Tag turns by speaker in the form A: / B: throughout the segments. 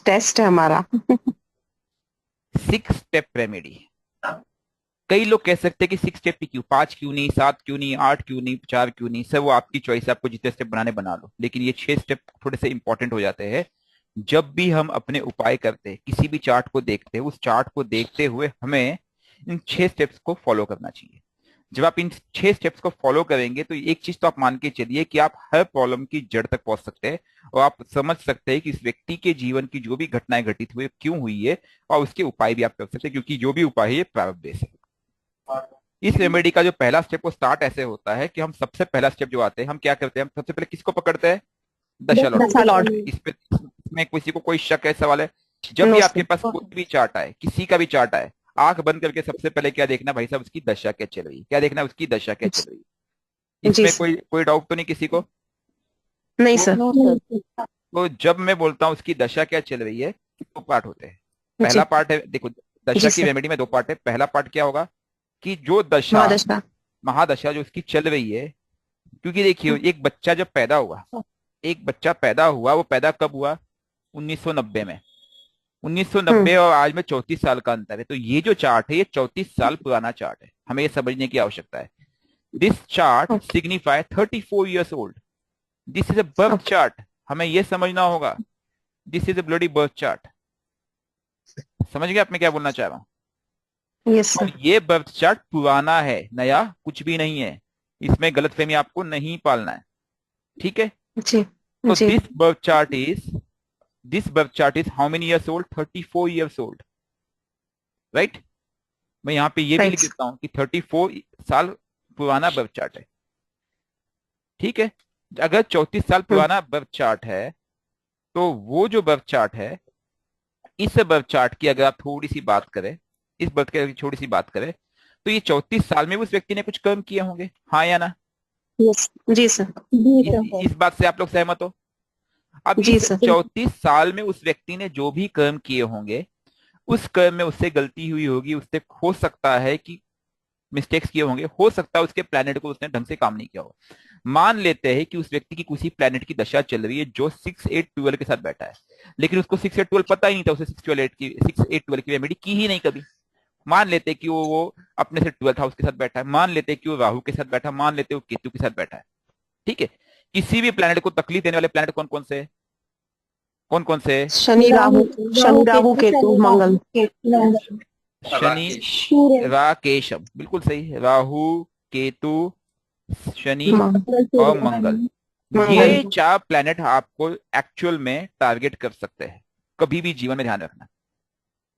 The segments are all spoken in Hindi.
A: टेस्ट है हमारा।
B: 6 स्टेप रेमेडी। कई लोग कह सकते हैं कि 6 स्टेप ही क्यों, 5 क्यों नहीं, 7 क्यों नहीं, 8 क्यों नहीं, 4 क्यों नहीं, सर वो आपकी चॉइस है, आपको जितने स्टेप बनाने बना लो, लेकिन ये 6 स्टेप थोड़े से इंपॉर्टेंट हो जाते हैं। जब भी हम अपने उपाय करते हैं, किसी भी चार्ट को देखते हैं, उस चार्ट को देखते हुए हमें इन 6 स्टेप्स को फॉलो करना चाहिए। जब आप इन 6 स्टेप्स को फॉलो करेंगे तो एक चीज तो आप मान के चलिए कि आप हर प्रॉब्लम की जड़ तक पहुंच सकते हैं, और आप समझ सकते हैं कि इस व्यक्ति के जीवन की जो भी घटनाएं घटित हुई क्यों हुई है, और उसके उपाय भी आप कर सकते हैं, क्योंकि जो भी उपाय है ये प्रारब्ध बेस है। इस रेमेडी का जो पहला स्टेप वो स्टार्ट ऐसे होता है कि हम सबसे पहला स्टेप जो आते हैं, हम क्या करते हैं, हम सबसे पहले किसको पकड़ते हैं, दशा लॉर्ड को
A: दशा लॉर्ड।
B: पकड़ते हैं। इसमें किसी को कोई शक है, सवाल है? जब भी
A: नो
B: आपके
A: सर।
B: पास कोई भी चार्ट आए, किसी का भी चार्ट आए, आंख बंद करके सबसे पहले क्या देखना भाई साहब, उसकी दशा क्या चल रही है, क्या देखना है, उसकी दशा क्या चल रही है।
A: जी
B: इसमें
A: सर।
B: कोई कोई डाउट तो नहीं किसी को?
A: नहीं
B: तो,
A: सर।
C: No sir.
B: तो जब मैं बोलता हूँ उसकी दशा क्या चल रही है, दो पार्ट होते हैं। पहला
A: जी।
B: पार्ट है, देखो, दशा
A: जी
B: की
A: सर।
B: रेमेडी में दो पार्ट है। पहला पार्ट क्या होगा कि जो दशा,
A: महादशा।
B: महादशा जो उसकी चल रही है, क्योंकि देखिए एक बच्चा जब पैदा हुआ, एक बच्चा पैदा हुआ, वो पैदा कब हुआ, 1990 में। 1990
A: हम्म।
B: और आज में 34 साल का अंतर है, तो ये जो चार्ट है ये 34 साल पुराना चार्ट है, हमें ये समझने की आवश्यकता है। This chart
A: okay.
B: Signify 34 years old. This is a birth
A: okay.
B: Chart, हमें ये समझना होगा। This is a bloody birth chart. समझ गए आप मैं क्या बोलना चाह रहा हूँ?
A: यस
B: और
A: सर।
B: ये बर्थ चार्ट पुराना है, नया कुछ भी नहीं है, इसमें गलतफहमी आपको नहीं पालना है, ठीक है?
A: जी।
B: तो
A: जी।
B: This birth chart is how many years old, 34 years old, right? मैं यहाँ पे ये भी लिख
A: राइट।
B: देता हूँ कि 34 साल पुराना बर्थ चार्ट है, ठीक है? अगर 34 साल
A: हम्म।
B: पुराना बर्थ चार्ट है, तो वो जो बर्थ चार्ट है, इस बर्थ चार्ट की अगर आप थोड़ी सी बात करें, इस बर्थ की थोड़ी सी बात करें, तो ये 34 साल में उस व्यक्ति ने कुछ कर्म किए होंगे, हाँ या ना?
A: यस। जी सर।
C: जी
B: इस
C: सर।
B: इस बात से आप लोग सहमत हो? अब
A: जी
B: इस
A: सर।
B: 34 साल में उस व्यक्ति ने जो भी कर्म किए होंगे, उस कर्म में उससे गलती हुई होगी, उससे हो सकता है कि मिस्टेक्स किए होंगे, हो सकता है उसके प्लेनेट को उसने ढंग से काम नहीं किया हो। मान लेते हैं कि उस व्यक्ति की किसी प्लेनेट की दशा चल रही है जो 6 8 12 के साथ बैठा है, लेकिन उसको 6 8 12 पता ही नहीं था, उसे 6 8 12 की रेमेडी की ही नहीं कभी। मान लेते हैं कि वो अपने से 12th हाउस के साथ बैठा है, मान लेते हैं कि वो राहु के साथ बैठा है, मान लेते हैं वो केतु के साथ बैठा है, ठीक है? किसी भी प्लेनेट को तकलीफ देने वाले प्लेनेट कौन कौन से हैं? कौन कौन से हैं?
A: शनि
C: राहु।
A: राहु।
C: राहु
A: शनि राहु
C: केतु
A: केतु
C: शनि राहु
A: मंगल।
C: केतु मंगल।
B: शनि,
C: सूर्य।
B: राकेशम, बिल्कुल सही, राहु, केतु, शनि और
C: सूर्य।
B: मंगल।
A: मंगल।
B: ये 4 प्लेनेट आपको एक्चुअल में टारगेट कर सकते हैं, कभी भी जीवन में ध्यान रखना।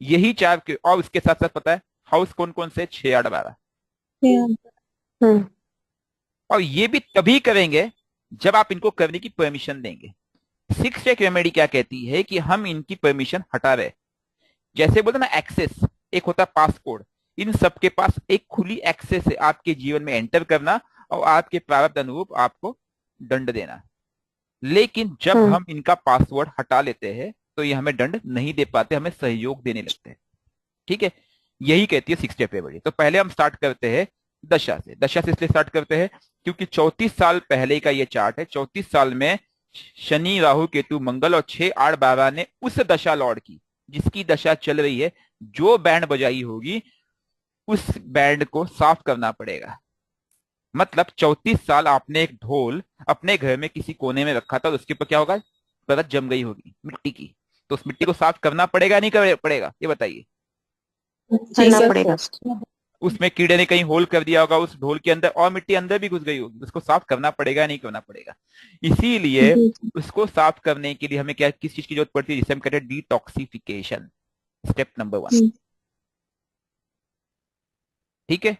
B: यही चार और उसके साथ साथ पता है हाउस कौन कौन से, 6 8 12।
A: हम्म।
B: और ये भी तभी करेंगे जब आप इनको करने की परमिशन देंगे। 6 टेक रेमेडी क्या कहती है कि हम इनकी परमिशन हटा रहे, जैसे बोलते ना एक्सेस, एक होता है पासपोर्ट, इन सबके पास एक खुली एक्सेस है आपके जीवन में एंटर करना और आपके प्रारब्ध अनुरूप आपको दंड देना। लेकिन जब
A: हम्म।
B: हम इनका पासवर्ड हटा लेते हैं तो ये हमें दंड नहीं दे पाते, हमें सहयोग देने लगते हैं, ठीक है? यही कहती है 6 स्टेप रेमेडी। तो पहले हम स्टार्ट करते हैं दशा से। दशा से इसलिए स्टार्ट करते हैं क्योंकि 34 साल पहले का ये चार्ट है। 34 साल में शनि राहु केतु मंगल और 6 8 12 ने उस दशा लॉर्ड की, जिसकी दशा चल रही है, जो बैंड बजाई होगी, उस बैंड को साफ करना पड़ेगा। मतलब 34 साल आपने एक ढोल अपने घर में किसी कोने में रखा था, तो उसके ऊपर क्या होगा, परत जम गई होगी मिट्टी की, तो उस मिट्टी को साफ करना पड़ेगा नहीं पड़ेगा, ये बताइए?
C: जी
A: करना
C: सर।
A: पड़ेगा।
B: उसमें कीड़े ने कहीं होल कर दिया होगा उस ढोल के अंदर, और मिट्टी अंदर भी घुस गई होगी, उसको साफ करना पड़ेगा नहीं करना पड़ेगा? इसीलिए
C: जी।
B: उसको साफ करने के लिए हमें क्या, किस चीज की जरूरत पड़ती है, जिसे हम कहते हैं डिटॉक्सिफिकेशन, स्टेप नंबर 1, ठीक है?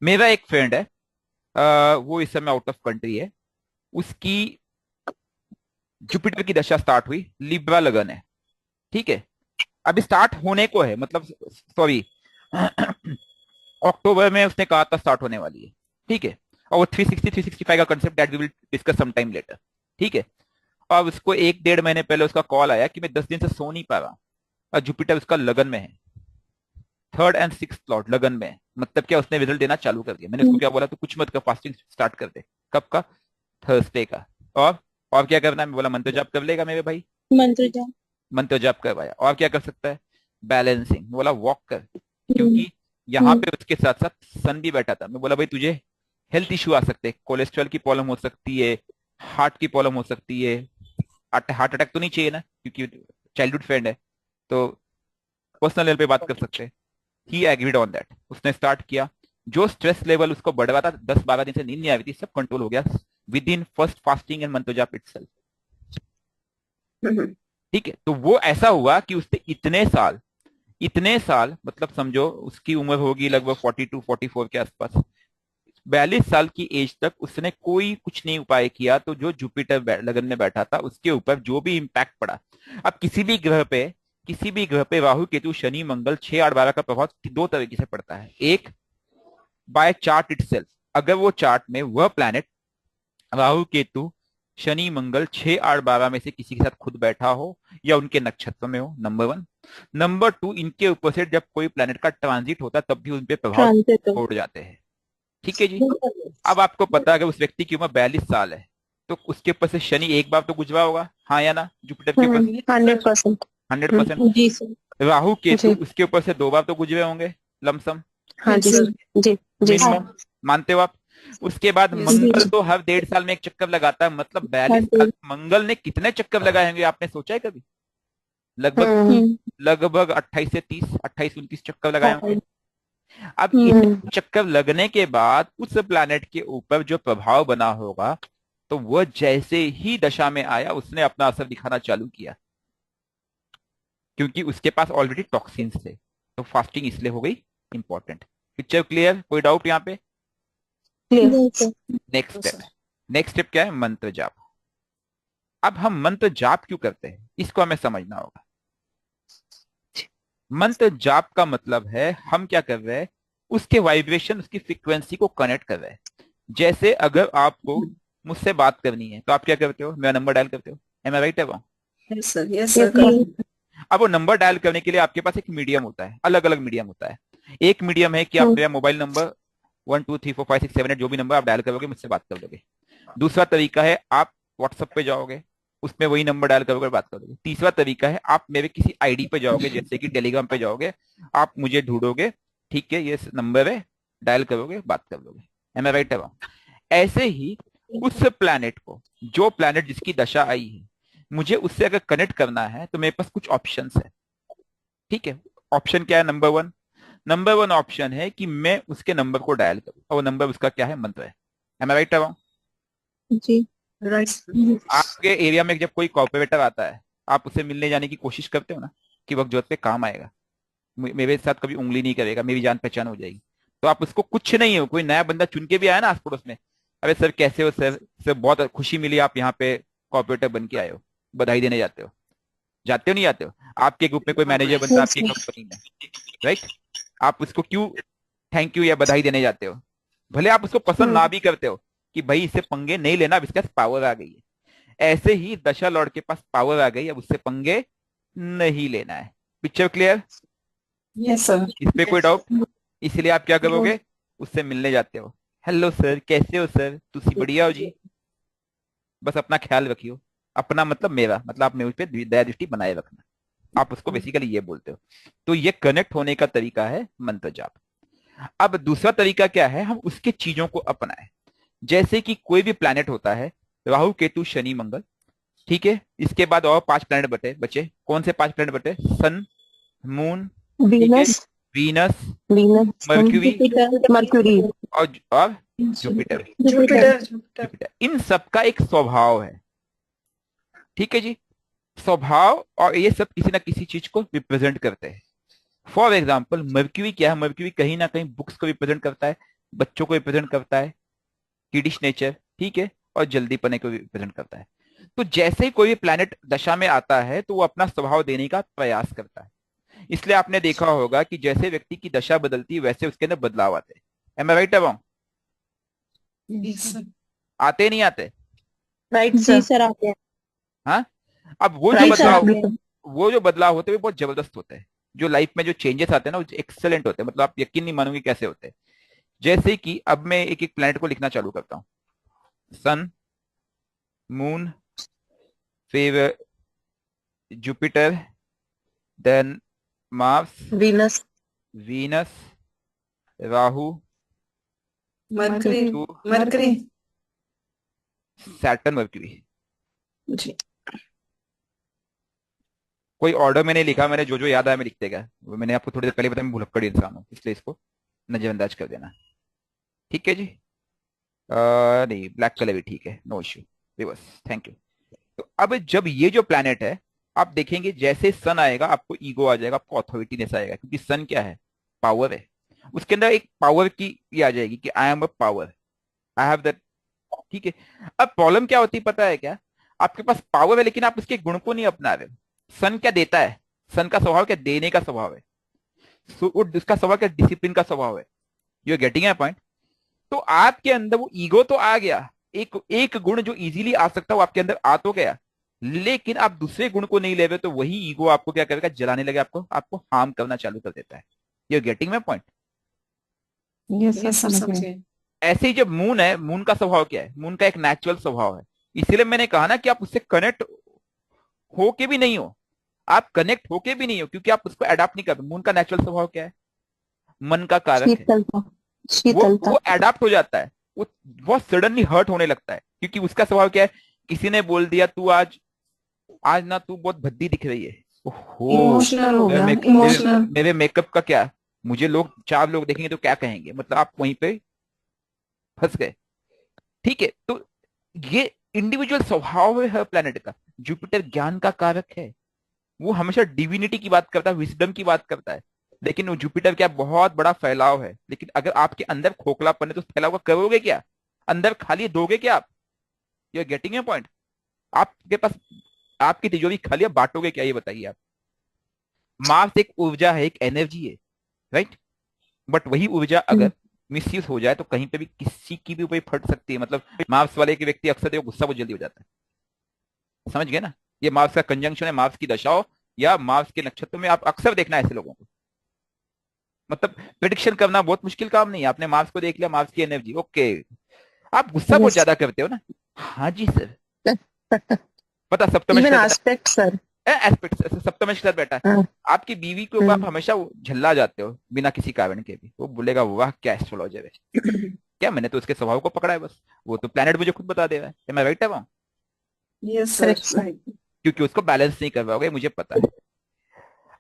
B: मेरा एक फ्रेंड है, वो इस समय आउट ऑफ कंट्री है, उसकी जुपिटर की दशा स्टार्ट हुई, लिब्रा लगन है, ठीक है? अभी स्टार्ट होने को है, मतलब सॉरी अक्टूबर में उसने कहा था स्टार्ट होने वाली है, ठीक है? और वो 360 365 का concept that we will discuss some time later, ठीक है? और उसको 1 1.5 महीने पहले उसका कॉल आया कि मैं 10 दिन से सो नहीं पा रहा हूँ, और जुपिटर उसका लगन में है, 3rd and 6th प्लॉट लगन में है। मतलब क्या, उसने रिजल्ट देना चालू कर दिया। मैंने उसको क्या बोला, तो कुछ मत कर, फास्टिंग स्टार्ट कर दे। कब का? थर्सडे का। और और क्या करना है, मैं बोला मंत्र जाप कर लेगा मेरे भाई।
C: मंत्र जाप।
B: मंत्र जाप करवाया। और क्या कर सकता है? बैलेंसिंग, बोला वॉक कर, क्योंकि यहाँ पे उसके साथ साथ सन भी बैठा था। मैं बोला भाई तुझे हेल्थ इश्यू आ सकते हैं, कोलेस्ट्रॉल की प्रॉब्लम हो सकती है, हार्ट की प्रॉब्लम हो सकती है, हार्ट अटैक तो नहीं चाहिए ना, क्योंकि चाइल्डहुड फ्रेंड है, तो पर्सनल लेवल पे बात कर सकते हैं। ही एग्रीड ऑन दैट, उसने स्टार्ट किया। जो स्ट्रेस लेवल उसको बढ़ रहा था, 10-12 दिन से नींद नहीं आ रही थी, सब कंट्रोल हो गया with in first fasting and मंत्र जाप इटसेल्फ। ठीक है, तो वो ऐसा हुआ कि उसने इतने साल मतलब समझो उसकी उम्र होगी लगभग 42-44 के आसपास, 42 साल की एज तक उसने कोई कुछ नहीं उपाय किया। तो जो जुपिटर लगन में बैठा था उसके ऊपर जो भी इम्पैक्ट पड़ा, अब किसी भी ग्रह पे राहु केतु शनि मंगल 6 8 12 का प्रभाव दो तरीके से पड़ता है। एक, बाय चार्ट इटसेल्फ, अगर वो चार्ट में वह प्लैनेट राहु केतु शनि मंगल 6 8 12 में से किसी के साथ खुद बैठा हो या उनके नक्षत्र में हो, नंबर वन। नंबर टू, इनके ऊपर से जब कोई प्लैनेट का ट्रांजिट होता है तब भी उन पे प्रभाव
A: ट्रांजिट
B: छोड़ जाते हैं। ठीक है जी। अब आपको पता है अगर उस व्यक्ति की उम्र 42 साल है तो उसके ऊपर से शनि एक बार तो गुजरा होगा, हाँ या ना, जुपिटर के ऊपर?
A: 100%।
B: 100%।
A: जी सर।
B: राहु केतु
A: जी
B: उसके ऊपर से 2 बार तो गुजरे होंगे लमसम,
A: हाँ जी सर। जी जी सर।
B: मिनिमम, मानते हो आप? उसके बाद मंगल तो हर 1.5 साल में एक चक्कर लगाता है, मतलब 42 साल में मंगल ने कितने चक्कर लगाए होंगे आपने सोचा है कभी? लगभग लगभग 28 से 30, 28-29 चक्कर लगाए होंगे। अब इतने चक्कर लगने के बाद उस प्लैनेट के ऊपर जो प्रभाव बना होगा, तो वह जैसे ही दशा में आया उसने अपना असर दिखाना चालू किया, क्योंकि उसके पास ऑलरेडी टॉक्सिन्स थे। तो फास्टिंग इसलिए हो गई इंपॉर्टेंट। Picture clear? कोई डाउट यहाँ पे? नेक्स्ट स्टेप क्या है? मंत्र जाप। अब हम मंत्र जाप क्यों करते हैं इसको हमें समझना होगा। मंत्र जाप का मतलब है हम क्या कर रहे हैं, उसके वाइब्रेशन, उसकी फ्रीक्वेंसी को कनेक्ट कर रहे हैं। जैसे अगर आपको मुझसे बात करनी है तो आप क्या करते हो? मेरा नंबर डायल करते हो, एम आई राइट है वहाँ?
C: Yes sir.
B: अब वो नंबर डायल करने के लिए आपके पास एक मीडियम होता है, अलग अलग मीडियम होता है। एक मीडियम है कि आप मेरा मोबाइल नंबर 1 2 3 4 5 6 7 8 जो भी नंबर आप डायल करोगे मुझसे बात कर लोगे। दूसरा तरीका है आप व्हाट्सएप पे जाओगे, उसमें वही नंबर डायल करोगे, बात करोगे। तीसरा तरीका है आप मेरे किसी आईडी पे जाओगे, जैसे कि टेलीग्राम पे जाओगे, आप मुझे ढूंढोगे, ठीक है, ये नंबर है, डायल करोगे, बात कर लोगे। एम आई राइट है वहाँ? ऐसे ही उस प्लैनेट को, जो प्लैनेट जिसकी दशा आई है, मुझे उससे अगर कनेक्ट करना है तो मेरे पास कुछ ऑप्शंस है। ठीक है, ऑप्शन क्या है? नंबर वन ऑप्शन है कि मैं उसके नंबर को डायल करूं, और वो नंबर उसका क्या है? मंत्र है। एम आई राइट है वहाँ?
A: जी
C: राइट।
B: आपके एरिया में जब कोई कॉर्पोरेटर आता है, आप उससे मिलने जाने की कोशिश करते हो ना, कि वक्त जरूरत पे काम आएगा, मेरे साथ कभी उंगली नहीं करेगा, मेरी जान पहचान हो जाएगी। तो आप उसको कुछ नहीं हो, कोई नया बंदा चुन के भी आया ना आस पड़ोस में, अरे सर कैसे हो सर, सर बहुत खुशी मिली आप यहाँ पे कॉर्पोरेटर बन के आए हो, बधाई देने जाते हो? जाते हो नहीं जाते हो? आपके ग्रुप में कोई मैनेजर बनता है आपकी कंपनी में, राइट? आप उसको क्यों थैंक यू या बधाई देने जाते हो? भले आप उसको पसंद ना भी करते हो, कि भाई इससे पंगे नहीं लेना, अब इसके पास पावर आ गई है। ऐसे ही दशा लॉर्ड के पास पावर आ गई, अब उससे पंगे नहीं लेना है। Picture clear?
C: Yes sir.
B: इस पे कोई डाउट? इसलिए आप क्या करोगे? उससे मिलने जाते हो, हेलो सर कैसे हो सर, तुसी बढ़िया हो जी, बस अपना ख्याल रखियो। अपना मतलब मेरा मतलब आप मेरे पे दया दृष्टि बनाए रखना, आप उसको बेसिकली ये बोलते हो। तो ये कनेक्ट होने का तरीका है मंत्र जाप। अब दूसरा तरीका क्या है, हम उसके चीजों को अपनाएं। जैसे कि कोई भी प्लैनेट होता है, राहु केतु शनि मंगल, ठीक है, इसके बाद और 5 प्लैनेट बचे। कौन से 5 प्लैनेट बचे? सन, मून, ठीक है,
A: Venus
B: Venus,
A: Venus
B: mercury
A: mercury
B: और जुपिटर।
C: जुपिटर।
B: जुपिटर, इन सब का एक स्वभाव है, ठीक है जी। स्वभाव और ये सब किसी ना किसी चीज को रिप्रेजेंट करते हैं। फॉर एग्जाम्पल मर्क्यूरी क्या है? मर्क्यूरी कहीं ना कहीं बुक्स को रिप्रेजेंट करता है, बच्चों को रिप्रेजेंट करता है, किडिश नेचर, ठीक है, और जल्दी पने को रिप्रेजेंट करता है। तो जैसे ही कोई भी प्लैनेट दशा में आता है तो वो अपना स्वभाव देने का प्रयास करता है। इसलिए आपने देखा होगा कि जैसे व्यक्ति की दशा बदलती है वैसे उसके अंदर बदलाव आते हैं। एम आई राइट है रॉन्ग?
C: Yes sir.
B: आते नहीं आते?
A: राइट जी सर आते हैं।
B: हाँ। अब
A: राइट सर आते हैं।
B: वो जो बदलाव होते हैं वो बहुत जबरदस्त होते हैं। जो लाइफ में जो चेंजेस आते हैं ना वो एक्सेलेंट होते हैं, मतलब आप यकीन नहीं मानोगे कैसे होते हैं। जैसे कि अब मैं एक एक प्लैनेट को लिखना चालू करता हूँ, सन, मून, फिर Jupiter, then Mars,
A: Venus,
B: Venus, Rahu,
C: Mercury,
B: two,
C: Mercury,
B: Saturn, Mercury.
C: जी।
B: कोई ऑर्डर में नहीं लिखा, मैंने जो जो याद आया मैं लिखते गया। वो मैंने आपको थोड़ी देर पहले बताया, मैं भुलक्कड़ इंसान हूँ, इसलिए इसको नजरअंदाज कर देना। ठीक है जी। नहीं, ब्लैक कलर भी ठीक है, no issue. Reverse, thank you. तो अब जब ये जो प्लैनेट है, आप देखेंगे जैसे सन आएगा आपको ईगो आ जाएगा, आपको अथॉरिटीनेस आएगा, क्योंकि सन क्या है, पावर है। उसके अंदर एक पावर की ये आ जाएगी कि I am a power, I have that. ठीक है। अब प्रॉब्लम क्या होती है पता है क्या, आपके पास पावर है लेकिन आप उसके गुण को नहीं अपना रहे हो। सन क्या देता है, सन का स्वभाव क्या, देने का स्वभाव है। उसका स्वभाव क्या, डिसिप्लिन का स्वभाव है। You are getting point. तो आपके अंदर वो ईगो तो आ गया, एक एक गुण जो इजीली आ सकता है वो आपके अंदर आ तो गया, लेकिन आप दूसरे गुण को नहीं ले रहे, तो वही ईगो आपको क्या करेगा, जलाने लगे, आपको आपको हार्म करना चालू कर देता है। You getting my point.
C: Yes sir, समझ गए।
B: ऐसे ही जब मून है, मून का स्वभाव क्या है, मून का एक नेचुरल स्वभाव है। इसीलिए मैंने कहा ना कि आप उससे कनेक्ट होके भी नहीं हो, आप कनेक्ट होके भी नहीं हो, क्योंकि आप उसको अडॉप्ट नहीं कर। मून का नेचुरल स्वभाव क्या है, मन का कारक है।
A: शीतलता,
B: वो
A: शीतलता।
B: वो अडॉप्ट हो जाता है, वो बहुत सडनली हर्ट होने लगता है, क्योंकि उसका स्वभाव क्या है, किसी ने बोल दिया तू आज आज ना तू बहुत भद्दी दिख रही है, ओहो,
C: इमोशनल हो
B: मेरे
C: गया,
B: मेक- मेरे
C: इमोशनल।
B: मेरे मेकअप का क्या, मुझे लोग, चार लोग देखेंगे तो क्या कहेंगे, मतलब आप वहीं पे फंस गए। ठीक है। तो ये इंडिविजुअल स्वभाव है हर प्लेनेट का। जुपिटर ज्ञान का कारक है, वो हमेशा डिविनिटी की बात करता है, विजडम की बात करता है। लेकिन वो जुपिटर क्या, बहुत बड़ा फैलाव है, लेकिन अगर आपके अंदर खोखलापन है तो उस फैलाव को करोगे क्या, अंदर खाली दोगे क्या आप। You are getting a point. आपके पास आपकी तिजोरी खाली है, बांटोगे क्या, ये बताइए आप। मार्स एक ऊर्जा है, एक एनर्जी है, राइट। बट वही ऊर्जा अगर मिसयूज हो जाए तो कहीं पे भी किसी की भी ऊपर फट सकती है। मतलब मार्स वाले के व्यक्ति अक्सर देखो गुस्सा बहुत जल्दी हो जाता है, समझ गए ना। ये मार्स का कंजंक्शन है, मार्स की दशाओं या मार्स के नक्षत्र में आप अक्सर देखना है ऐसे लोगों को। मतलब प्रिडिक्शन करना बहुत मुश्किल काम नहीं है, आपने मार्स को देख लिया, मार्स की एनर्जी, ओके। आप गुस्सा बहुत
A: यस।
B: ज्यादा करते हो ना, हाँ जी सर, पता सप्तमेश
A: इवन
B: के साथ
A: एस्पेक्ट सर।
B: एस्पेक्ट, सप्तमेश के साथ बैठा है। आपकी बीवी के ऊपर आप हमेशा झल्ला जाते हो बिना किसी कारण के भी, वो बोलेगा वाह क्या एस्ट्रोलॉजर है। क्या, मैंने तो उसके स्वभाव को पकड़ा है बस, वो तो प्लेनेट मुझे खुद बता दे रहा है, मैं राइट है,
C: yes sir,
A: correct sir.
C: Right.
B: क्योंकि उसको बैलेंस नहीं कर पाओगे, मुझे पता है।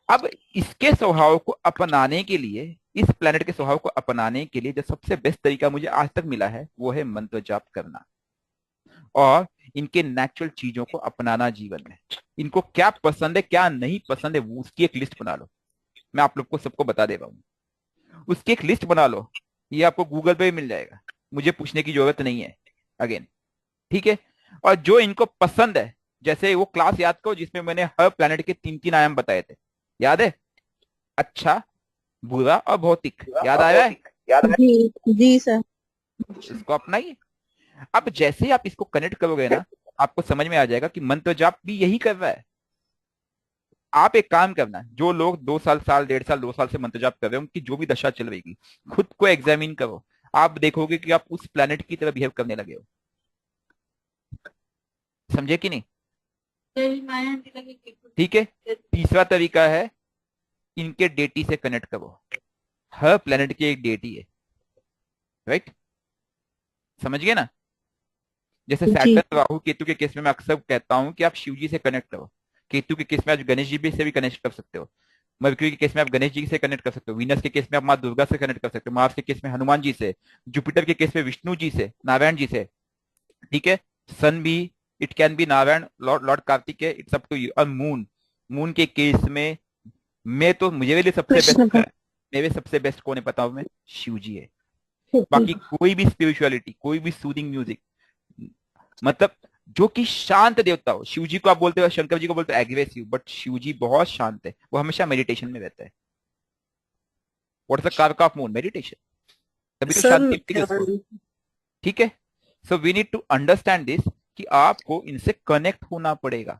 B: अब इसके स्वभाव को अपनाने के लिए, इस प्लेनेट के स्वभाव को अपनाने के लिए जो सबसे बेस्ट तरीका मुझे आज तक मिला है वो है मंत्र जाप करना, और इनके नेचुरल चीजों को अपनाना जीवन में। इनको क्या पसंद है क्या नहीं पसंद है वो उसकी एक लिस्ट बना लो, मैं आप लोग को सबको बता दे रहा हूँ। उसकी एक लिस्ट बना लो, ये आपको गूगल पे मिल जाएगा, मुझे पूछने की जरूरत नहीं है अगेन। ठीक है। और जो इनको पसंद है, जैसे वो क्लास याद करो जिसमें मैंने हर प्लेनेट के तीन तीन आयाम बताए थे, याद है, अच्छा, बुरा और भौतिक, याद आया है,
A: जी जी सर।
B: इसको अपनाइए। अब जैसे ही आप इसको कनेक्ट करोगे ना, आपको समझ में आ जाएगा कि मंत्र जाप भी यही कर रहा है। आप एक काम करना, जो लोग 2 साल 1.5 साल 2 साल से मंत्र जाप कर रहे हैं, उनकी जो भी दशा चल रही, खुद को एग्जामिन करो, आप देखोगे कि आप उस प्लेनेट की तरह बिहेव करने लगे हो। समझे कि नहीं। ठीक है। तीसरा तरीका है, इनके डेटी से कनेक्ट करो। हर प्लेनेट की एक डेटी है, राइट, समझ गए ना। जैसे
A: जी
B: सैटर्न राहु केतु के केस में मैं अक्सर कहता हूं कि आप शिव जी से कनेक्ट करो। केतु के केस में आप गणेश जी भी से भी कनेक्ट कर सकते हो। मर्क्यूरी के केस में आप गणेश जी से कनेक्ट कर सकते हो। वीनस के केस में आप माँ दुर्गा से कनेक्ट कर सकते हो। मार्स के केस में हनुमान जी से। जुपिटर के केस में विष्णु जी से, नारायण जी से। ठीक है। सन भी, it can be Narayan, Lord Lord Kartik है, इट्स अप टू यू। और मून, मून के केस में मैं तो, मुझे लिए सबसे
A: कृष्ण
B: बेस्ट,
A: का।
B: मेरे सबसे बेस्ट कौन है पता हूं मैं, शिव जी है। बाकी कोई भी स्पिरिचुअलिटी, कोई भी सूदिंग म्यूजिक, मतलब जो कि शांत देवता हो, शिव जी को आप बोलते हो, शंकर जी को बोलते हो एग्रेसिव, बट शिव जी बहुत शांत है, वो हमेशा मेडिटेशन में रहता है। व्हाट्स द कारक ऑफ मून, मेडिटेशन, तभी तो
C: सर,
B: शांति मिलेगी उसको। ठीक है। So we need to understand this कि आपको इनसे कनेक्ट होना पड़ेगा।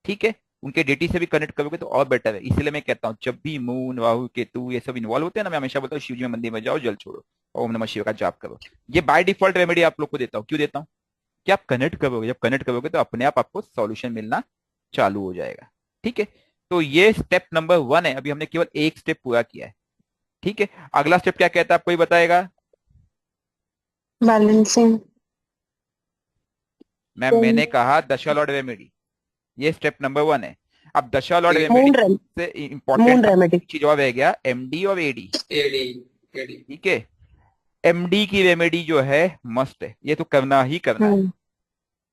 B: ठीक है। उनके डेटी से भी कनेक्ट करोगे तो और बेटर है। इसलिए मैं कहता हूं जब भी मून राहु केतु ये सब इन्वॉल्व होते हैं ना, मैं हमेशा बोलता हूँ शिव जी मंदिर में जाओ, जल छोड़ो, ओम नमः शिव का जाप करो। ये बाय डिफॉल्ट रेमेडी आप लोग को देता हूँ। क्यों देता हूँ, कि आप कनेक्ट करोगे, जब कनेक्ट करोगे तो अपने आप आपको सॉल्यूशन मिलना चालू हो जाएगा। ठीक है, तो ये स्टेप नंबर 1 है। अभी हमने केवल एक स्टेप पूरा किया है। ठीक है, अगला स्टेप क्या कहता है, आपको ही बताएगा
A: बैलेंसिंग।
B: मैम। मैंने कहा दशा लॉर्ड रेमेडी, ये स्टेप नंबर 1 है। अब दशा लॉर्ड रेमेडी
A: मून रेमेडी।
B: से
A: मून
B: इंपॉर्टेंट
A: रेमेडी।
B: चीज और रह गया, एमडी और एडी।
C: एडी एडी
B: ठीक है, एमडी की रेमेडी जो है मस्ट है, ये तो करना ही करना है।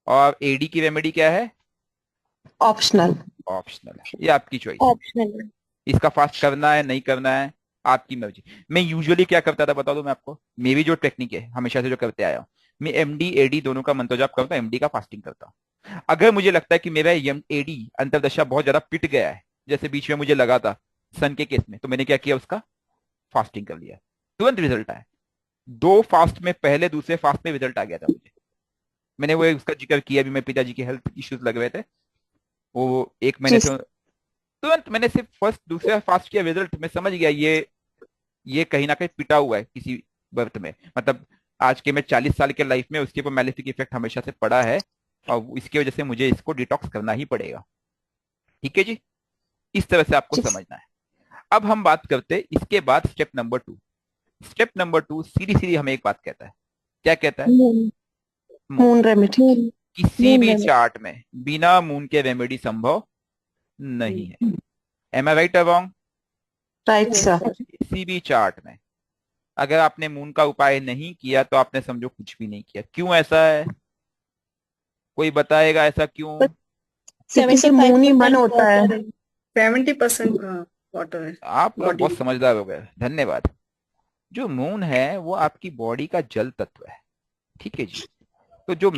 B: और एडी की रेमेडी क्या है,
A: ऑप्शनल।
B: ऑप्शनल है, ये आपकी चॉइस है।
A: ऑप्शनल।
B: इसका फास्ट करना है नहीं करना है आपकी मर्जी। मैं यूजुअली क्या करता था बता दूं मैं आपको, मेरी जो टेक्निक है हमेशा से जो करते आया हूं, मैं एमडी एडी दोनों का मंत्र जाप करता हूं, एमडी का फास्टिंग करता हूं। अगर मुझे लगता है कि मेरा एडी अंतरदशा बहुत ज्यादा पिट गया है, जैसे बीच में मुझे लगा था सन के केस में, तो मैंने क्या किया, उसका फास्टिंग कर लिया, तुरंत रिजल्ट आया। 2 फास्ट में, पहले दूसरे फास्ट में रिजल्ट आ गया था मुझे। मैंने वो उसका जिक्र किया भी, मैं पिताजी के हेल्थ इश्यूज लग रहे थे, वो 1 महीने से, तुरंत मैंने सिर्फ फर्स्ट दूसरा फास्ट किया, रिजल्ट मैं समझ गया ये कहीं ना कहीं पिटा हुआ है किसी बर्थ में, मतलब आज के मैं 40 साल के लाइफ में उसके ऊपर मैलिफिक इफेक्ट हमेशा से पड़ा है, और इसकी वजह से मुझे इसको डिटॉक्स करना ही पड़ेगा। ठीक है जी, इस तरह से आपको समझना है। अब हम बात करते हैं इसके बाद स्टेप नंबर 2। स्टेप नंबर 2 सीधी सीधी हमें एक बात कहता है, क्या कहता है,
A: मून रेमेडी।
B: किसी भी चार्ट में बिना मून के रेमेडी संभव नहीं है। एम आई राइट और रॉन्ग?
A: Right sir.
B: किसी भी चार्ट में अगर आपने मून का उपाय नहीं किया तो आपने समझो कुछ भी नहीं किया। क्यों ऐसा है, कोई बताएगा ऐसा क्यों?
A: क्योंकि मून ही मन होता है।
C: 70% वाटर है
B: आप लोग
C: बॉडी
B: बहुत समझदार हो गए, धन्यवाद। जो मून है वो आपकी बॉडी का जल तत्व है। ठीक है जी, तो जो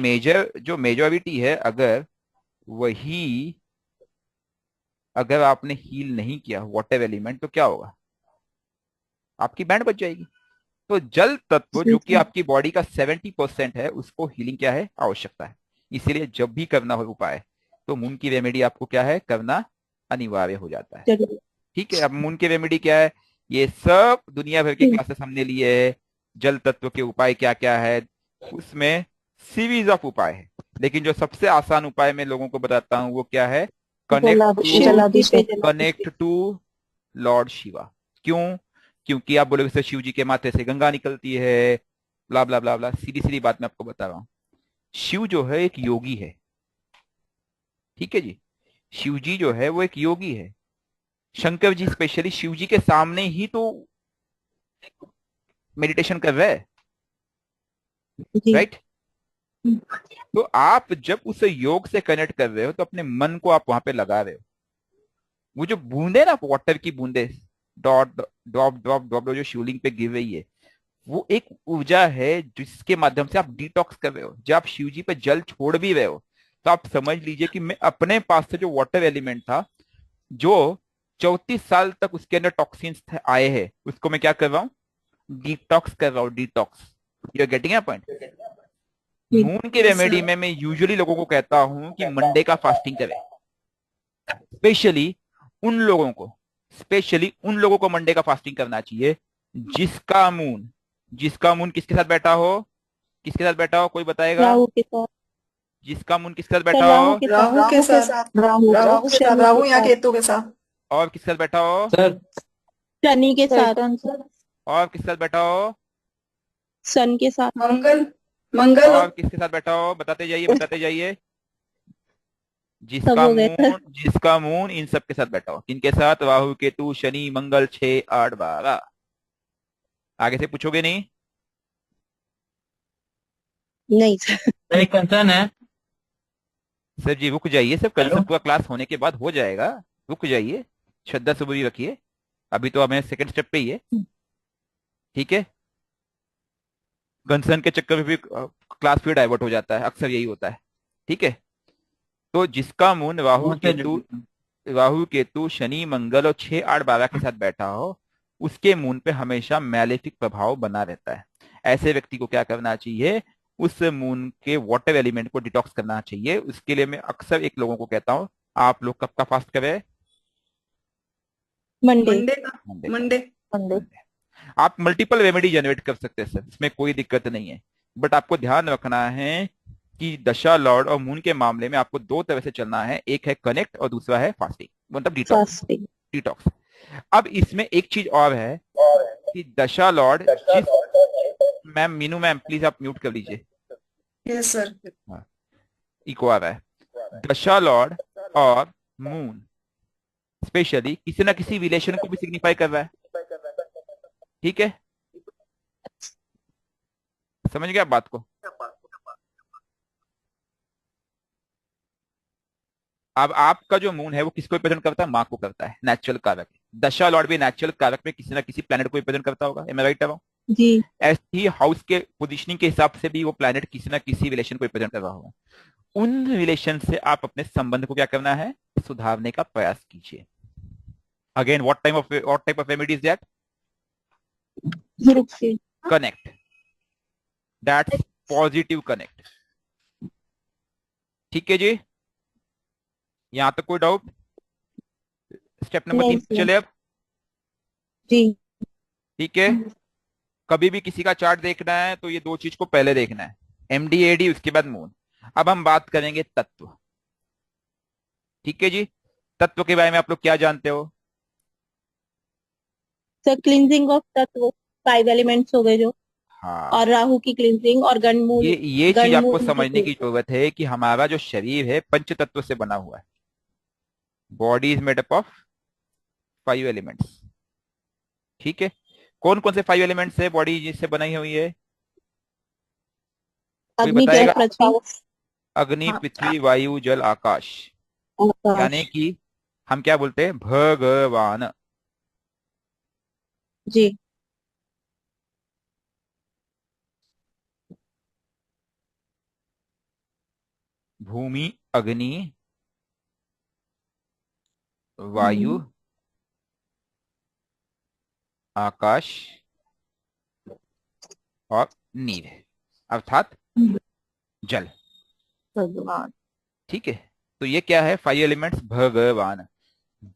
B: मेजॉरिटी है, अगर आपने हील नहीं किया वाटर एलिमेंट, तो क्या होगा, आपकी बैंड बच जाएगी। तो जल तत्व जो कि आपकी बॉडी का 70% है, उसको हीलिंग क्या है, आवश्यकता है। इसीलिए जब भी करना हो उपाय, तो मून की रेमेडी आपको क्या है, करना अनिवार्य हो जाता है। ठीक है, अब मून की रेमेडी क्या है, ये सब दुनिया भर के क्लासेस हमने लिए है। जल तत्व के उपाय क्या क्या है, उसमें सीरीज ऑफ उपाय है, लेकिन जो सबसे आसान उपाय मैं लोगों को बताता हूं वो क्या है, कनेक्ट टू लॉर्ड शिवा। क्यों? क्योंकि आप बोलोगे सर शिव जी के माथे से गंगा निकलती है, ब्ला ब्ला ब्ला ब्ला। सीधी सीधी बात मैं आपको बता रहा हूं, शिव जो है एक योगी है। ठीक है जी, शिव जी जो है वो एक योगी है। शंकर जी स्पेशली शिव जी के सामने ही तो मेडिटेशन कर रहे हैं, राइट? तो आप जब उस योग से कनेक्ट कर रहे हो तो अपने मन को आप वहां पे लगा रहे हो। वो जो बूंदे ना, वाटर की बूंदे, डॉट ड्रॉप ड्रॉप ड्रॉप जो शिवलिंग पे गिर रही है, वो एक ऊर्जा है जिसके माध्यम से आप डिटॉक्स कर रहे हो। जब आप शिव जी पे जल छोड़ भी रहे हो, तो आप समझ लीजिए कि मैं अपने पास से जो वाटर एलिमेंट था, जो 34 साल तक उसके अंदर टॉक्सिन्स आए हैं, उसको मैं क्या कर रहा हूँ, डिटॉक्स कर रहा हूँ, detox. You are getting a point? Moon की रेमेडी में मैं यूजुअली लोगों को कहता हूं कि मंडे का फास्टिंग करें। स्पेशली उन लोगों को मंडे का फास्टिंग करना चाहिए जिसका मून किसके साथ बैठा हो, किसके साथ बैठा हो, कोई बताएगा?
A: राहु के साथ।
B: जिसका मून किसके साथ बैठा हो,
C: राहु के साथ राहु या केतु के साथ।
B: और किसके साथ बैठा हो
D: सर?
A: शनि के साथ।
B: और किसके साथ बैठा हो,
A: सन के साथ।
C: मंगल
B: और किसके साथ बैठा हो, बताते जाइए बताते जाइए।
A: सब हो गए सर।
B: जिसका मून इन सब के साथ बैठा हो, इनके साथ राहु केतु शनि मंगल 6 8 12। आगे से पूछोगे नहीं?
A: नहीं सर।
D: एक कंसर्न है।
B: सर जी रुक जाइए, सब कल
D: हेलो?
B: सब पूरा क्लास होने के बाद हो जाएगा, रुक जाइए, श्रद्धा सबूरी रखिए, अभी तो हमें सेकंड स्टेप पे ही है। ठीक है, कंसर्न के चक्कर में भी क्लास फिर डाइवर्ट हो जाता है, अक्सर यही होता है। ठीक है, तो जिसका मून राहु केतु शनि मंगल और 6 8 12 के साथ बैठा हो, उसके मून पे हमेशा मैलेफिक प्रभाव बना रहता है। ऐसे व्यक्ति को क्या करना चाहिए, उस मून के वाटर एलिमेंट को डिटॉक्स करना चाहिए। उसके लिए मैं अक्सर एक लोगों को कहता हूं, आप लोग कब का फास्ट करें?
A: मंडे।
C: मंडे
B: आप मल्टीपल रेमेडी जनरेट कर सकते हैं सर, इसमें कोई दिक्कत नहीं है। बट आपको ध्यान रखना है कि दशा लॉर्ड और मून के मामले में आपको 2 तरह से चलना है, एक है कनेक्ट और दूसरा है फास्टिंग। मतलब डिटॉक्स,
A: फास्टिंग।
B: डिटॉक्स। अब इसमें एक चीज और है कि दशा लॉर्ड जिस, मैम मीनू मैम प्लीज आप म्यूट कर लीजिए,
C: यस सर।
B: हाँ, इको आ रहा है। दशा लॉर्ड और मून स्पेशली किसी ना किसी रिलेशन को भी सिग्निफाई कर रहा है, ठीक है, समझ गया आप बात को। अब आपका जो मून है वो किसको रिप्रेजेंट करता है, माँ को करता है, नेचुरल कारक। दशा लॉर्ड भी नेचुरल कारक में किसी ना किसी प्लेनेट को रिप्रेजेंट करता होगा, एम आई राइट?
A: जी।
B: ऐसे ही हाउस के पोजीशनिंग के हिसाब से भी वो प्लेनेट किसी ना किसी रिलेशन को रिप्रेजेंट कर रहा होगा। उन रिलेशन से आप अपने संबंध को क्या करना है, सुधारने का प्रयास कीजिए। Again what type of remedy is that?
A: Group के।
B: कनेक्ट, दैट्स पॉजिटिव कनेक्ट, ठीक है जी। यहां तक कोई डाउट? स्टेप नंबर 3
A: नहीं
B: पे
A: सर।
B: चले अब,
A: जी।
B: ठीक है। कभी भी किसी का चार्ट देखना है तो ये दो चीज को पहले देखना है, एमडीएडी उसके बाद मून। अब हम बात करेंगे तत्व, ठीक है जी। तत्व के बारे में आप लोग क्या जानते हो?
A: सर क्लींजिंग ऑफ तत्व, 5 एलिमेंट्स हो गए जो,
B: हाँ,
A: और राहु की क्लींजिंग, और गणमूल,
B: ये चीज आपको
A: गणमूल की
B: समझने की
A: क्लींजिंग।
B: जरूरत है कि हमारा जो शरीर है पंच तत्व से बना हुआ है। Body is made up of 5 elements, ठीक है। कौन कौन से 5 एलिमेंट्स है बॉडी जिससे बनाई हुई है, कोई
A: अग्नि, जल,
B: बताएगा?
A: पृथ्वी,
B: अग्नि,
C: हाँ।
B: पृथ्वी, वायु, जल, आकाश, यानी
A: आकाश।
B: कि हम क्या बोलते हैं, भगवान।
A: जी।
B: भूमि, अग्नि, वायु, आकाश और नीर, अर्थात जल,
C: भगवान।
B: ठीक है। तो ये क्या है, 5 एलिमेंट्स भगवान।